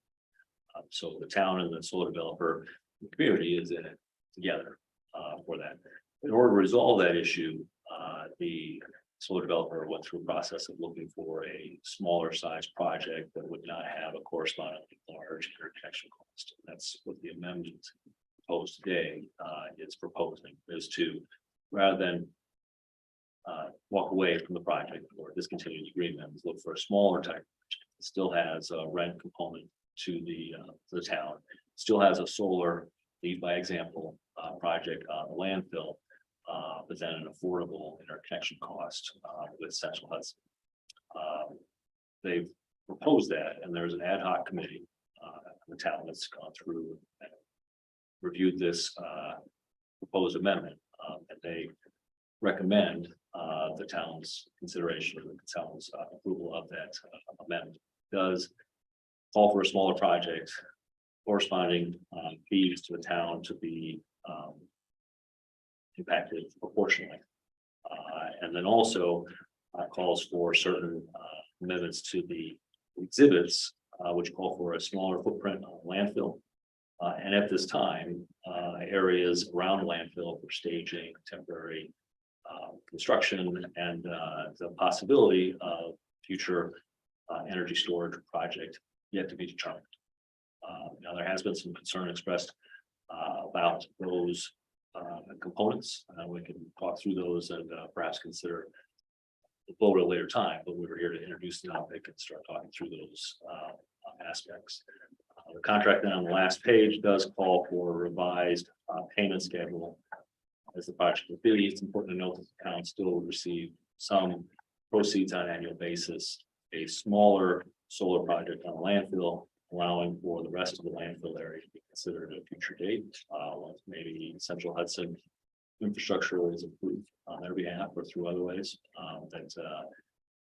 So the town and the solar developer, the community is in it together for that. In order to resolve that issue, the solar developer went through a process of looking for a smaller size project that would not have a correspondingly large interconnection cost. That's what the amendment proposed today is proposing, is to, rather than walk away from the project or discontinue the agreement, look for a smaller type. It still has a rent component to the town, still has a solar lead by example project on the landfill, but then an affordable interconnection cost with Central Hudson. They've proposed that, and there's an ad hoc committee in the town that's gone through and reviewed this proposed amendment, and they recommend the town's consideration of the town's approval of that amendment. Does call for a smaller project, corresponding fees to the town to be impacted proportionally. And then also calls for certain amendments to the exhibits, which call for a smaller footprint on landfill. And at this time, areas around landfill for staging, temporary construction, and the possibility of future energy storage project yet to be determined. Now, there has been some concern expressed about those components. We can talk through those and perhaps consider the vote at a later time, but we were here to introduce the topic and start talking through those aspects. The contract then on the last page does call for a revised payment schedule. As the project is busy, it's important to note that the town still will receive some proceeds on an annual basis. A smaller solar project on the landfill, allowing for the rest of the landfill area to be considered at a future date. Once maybe Central Hudson infrastructure is improved on their behalf or through other ways, that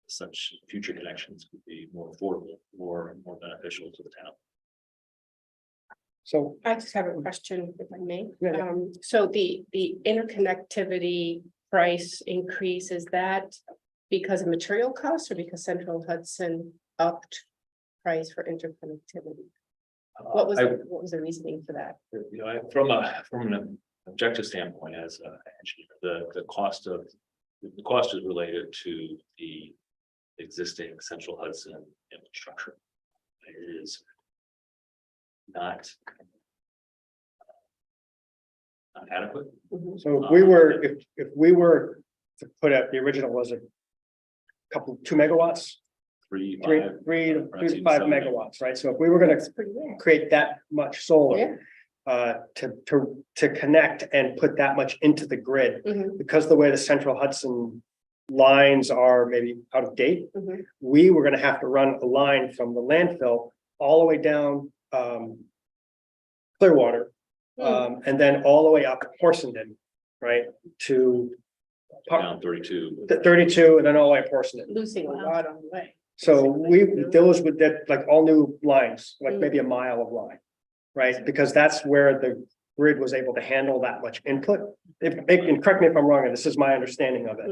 such future connections could be more affordable or more beneficial to the town. So I just have a question, if I may. Yeah. So the interconnectivity price increase, is that because of material costs or because Central Hudson upped price for interconnectivity? What was the reasoning for that? From an objective standpoint, as an engineer, the cost is related to the existing Central Hudson infrastructure. It is not adequate. So if we were, if we were to put up, the original was a couple, 2 megawatts, Three, three, five, three to perhaps even 5 7 megawatts, right? So if we were gonna Pretty good. create that much Yeah. solar. To connect and put that much into the grid, Mhm, because the way the Central Hudson lines are maybe out of date. mhm. We were gonna have to run a line from the landfill all the way down Clearwater. And then all the way up Horsenden, right, to down 32. 32 and then all the way up Horsenden. Losing a lot on the way. So those would, that, like all new lines, like Mm. maybe a mile of line. Right, because that's where the grid was able to handle that much input. And correct me if I'm wrong, and this is my understanding of it.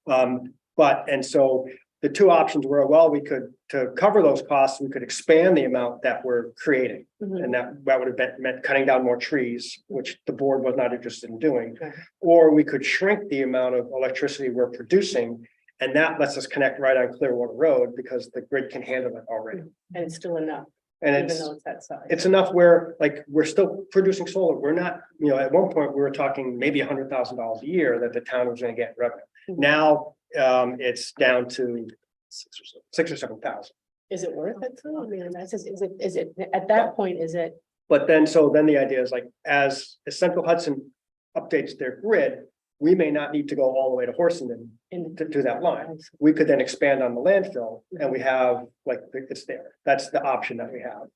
Mhm. But, and so the two options were, well, we could, to cover those costs, we could expand the amount that we're creating. Mhm. And that would have meant cutting down more trees, which the board was not interested in doing. Okay. Or we could shrink the amount of electricity we're producing. And that lets us connect right on Clearwater Road because the grid can handle it already. And it's still enough, And even it's, though it's that size. it's enough where, like, we're still producing solar. We're not, at one point, we were talking maybe $100,000 a year that the town was gonna get in revenue. Mhm. Now, it's down to 6 or 7,000. Is it worth it? though? I mean, that's just, is it, at that point, is it? But then, then the idea is like, as Central Hudson updates their grid, we may not need to go all the way to Horsenden in to do that line. We could then expand on the landfill and we have, like, it's there. That's the option that we have.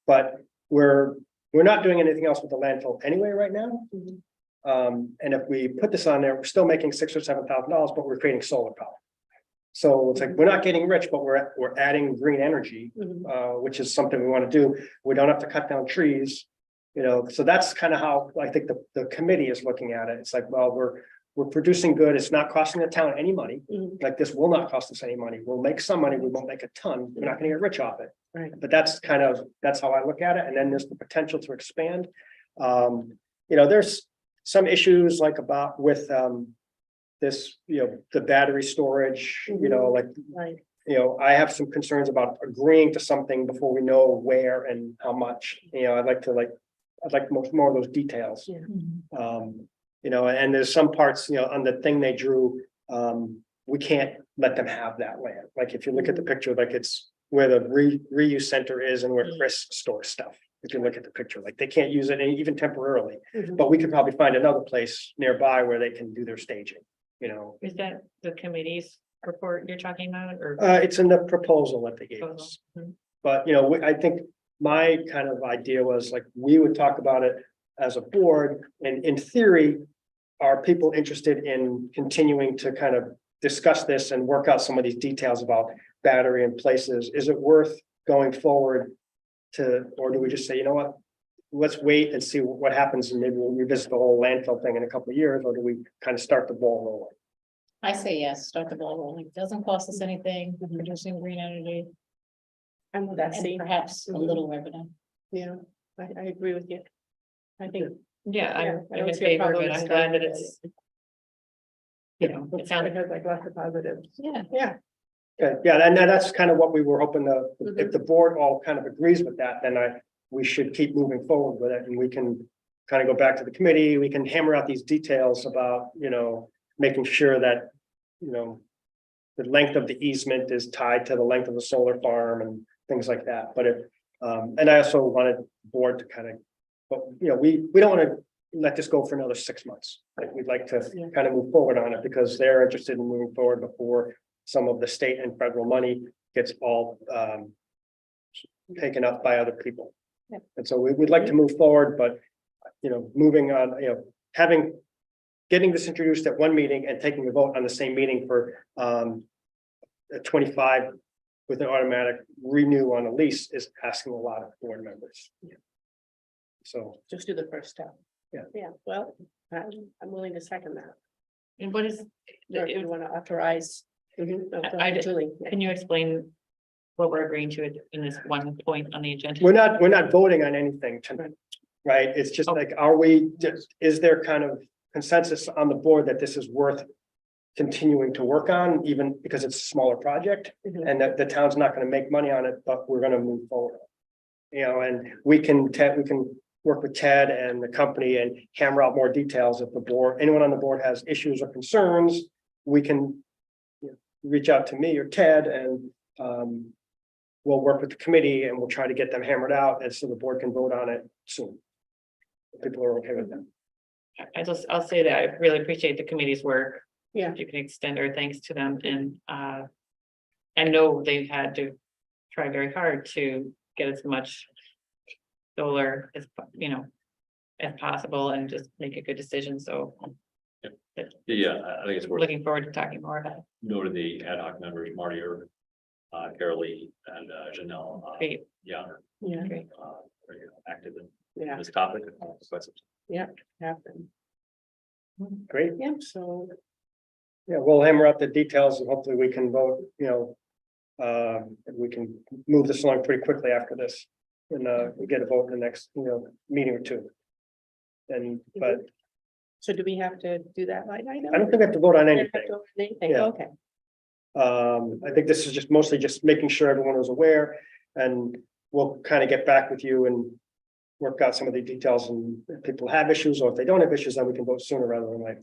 But we're not doing anything else with the landfill anyway right now. Mhm. And if we put this on there, we're still making $6,000 or $7,000, but we're creating solar power. So it's like, we're not getting rich, but we're adding green energy, Mhm. which is something we want to do. We don't have to cut down trees. So that's kind of how I think the committee is looking at it. It's like, well, we're producing good. It's not costing the town any money. Mhm. Like, this will not cost us any money. We'll make some money. We won't make a ton. We're not gonna get rich off it. Right. But that's how I look at it. And then there's the potential to expand. There's some issues like about with this, the battery storage, like, Right. I have some concerns about agreeing to something before we know where and how much, I'd like more of those details. Yeah. And there's some parts, on the thing they drew, we can't let them have that land. Like, if you look at the picture, like, it's where the reuse center is and where Chris stores stuff. If you look at the picture, like, they can't use it even temporarily, Mhm. but we could probably find another place nearby where they can do their staging, Is that the committee's report you're talking about, or? It's in the proposal that they gave us. Mhm. But, I think my kind of idea was like, we would talk about it as a board, and in theory, are people interested in continuing to kind of discuss this and work out some of these details about battery and places? Is it worth going forward or do we just say, you know what? Let's wait and see what happens, and maybe we'll revisit the whole landfill thing in a couple of years, or do we kind of start the ball rolling? I say yes, start the ball rolling. Doesn't cost us anything, we're producing green energy I'm with that, and see, perhaps a Mhm. little revenue. yeah, I agree with you. I think. Yeah, I I'm don't in see a favor of problem it. I'm with glad that starting it's, it. it sounds, It has like lots of positives. Yeah. Yeah. Okay, yeah, and that's kind of what we were hoping Mm-hmm. if the board all kind of agrees with that, then we should keep moving forward with it, and we can kind of go back to the committee, we can hammer out these details about, making sure that, the length of the easement is tied to the length of the solar farm and things like that, but and I also wanted the board to kind of, but, we don't want to let this go for another 6 months. Like, we'd like to Yeah. kind of move forward on it, because they're interested in moving forward before some of the state and federal money gets all taken up by other people. Yeah. And so we'd like to move forward, but, moving on, getting this introduced at one meeting and taking a vote on the same meeting for 25 with an automatic renew on a lease is asking a lot of board members. So, Just do the first step. Yeah. Yeah, well, I'm willing to second that. and what is, Or if you want to authorize. I- Julie. can you explain what we're agreeing to in this one point on the agenda? we're not voting on anything tonight, right? It's just like, is there kind of consensus on the board that this is worth continuing to work on, even because it's a smaller project. Mhm. And that the town's not gonna make money on it, but we're gonna move forward. You know, and we can work with Ted and the company and hammer out more details if the board, anyone on the board has issues or concerns, we can. You know, reach out to me or Ted and we'll work with the committee and we'll try to get them hammered out and so the board can vote on it soon. If people are okay with that. I'll say that I really appreciate the committee's work. Yeah. You can extend our thanks to them and I know they've had to try very hard to get as much solar as, as possible and just make a good decision, so. Yeah, I think it's worth Looking forward to talking more about it. noting the ad hoc members, Marty Irvin, Carol Lee and Janelle. Great. Young, Yeah, Great. very active in yeah, this topic. happen. Great. Yeah, so, Yeah, we'll hammer out the details and hopefully we can vote, we can move this along pretty quickly after this. And we get a vote in the next, meeting or two. And, but so do we have to do that line item? I don't think we have to vote on We don't have anything. to vote on anything? Yeah. Okay, I think this is just mostly just making sure everyone was aware and we'll kind of get back with you and work out some of the details and if people have issues or if they don't have issues, then we can vote sooner rather than later.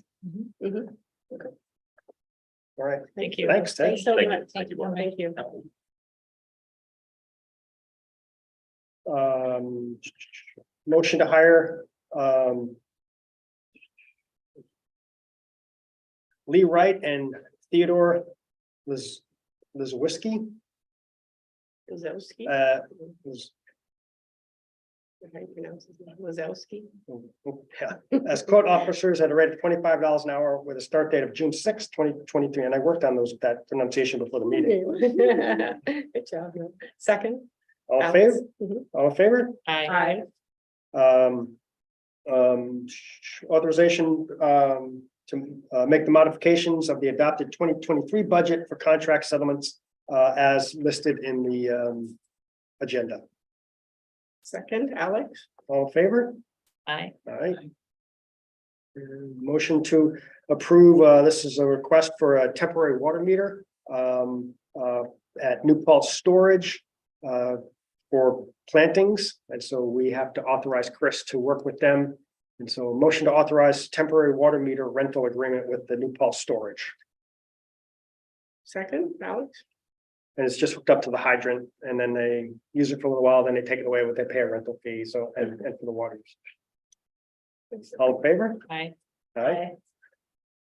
Mhm. All right. Thank you. Thanks, Ted. Thanks so Thank you. much. Thank you, Bob. Thank you. Motion to hire, Lee Wright and Theodore Lizowski, Wazowski, was, how do you pronounce his name? Wazowski? yeah, as code officers at a rate of $25 an hour with a start date of June 6, 2023. And I worked on that pronunciation before the meeting. Good job. Second. All in favor? Mhm. All in favor? Aye. Authorization to make the modifications of the adopted 2023 budget for contract settlements as listed in the agenda. Second, Alex. All in favor? Aye. All right. Motion to approve, this is a request for a temporary water meter at New Paltz Storage for plantings. And so we have to authorize Chris to work with them. And so motion to authorize temporary water meter rental agreement with the New Paltz Storage. Second, Alex. And it's just hooked up to the hydrant and then they use it for a little while, then they take it away with they pay a rental fee. So, and for the water use. All in favor? Aye. All right.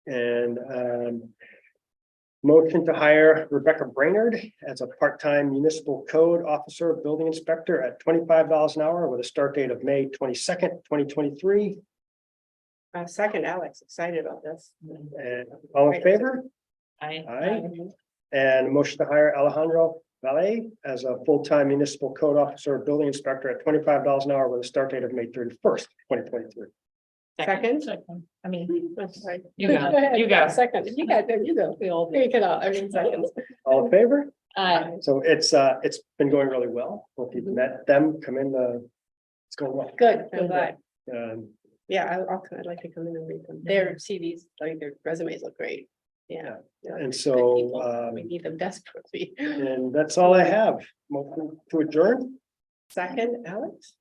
And motion to hire Rebecca Brainerd as a part-time municipal code officer, building inspector at $25 an hour with a start date of May 22nd, 2023. Second, Alex, excited about this. And all in favor? Aye. Aye. And motion to hire Alejandro Valle as a full-time municipal code officer, building inspector at $25 an hour with a start date of May 31st, 2023. Second. I mean, I'm sorry. You go. Go ahead. You go. Second, you got there, you go. We all do. You can all, I mean, seconds. All in favor? I, So it's been going really well. Hope you've met them, come in, it's going well. Good, I'm glad. Yeah, I'd like to come in and read them. Their CVs, like their resumes look great. Yeah. and Good so, people. We need them desperately. and that's all I have. Motion to adjourn. Second, Alex?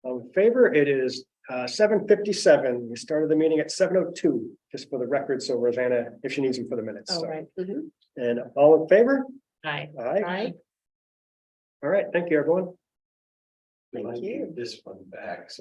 All in favor? It is 7:57. We started the meeting at 7:02, just for the record. So Rosanna, if she needs me for the minutes. Oh, So, right. Mhm. and all in favor? Aye. All right. Aye. All right. Thank you, everyone. Thank you. This one back, so.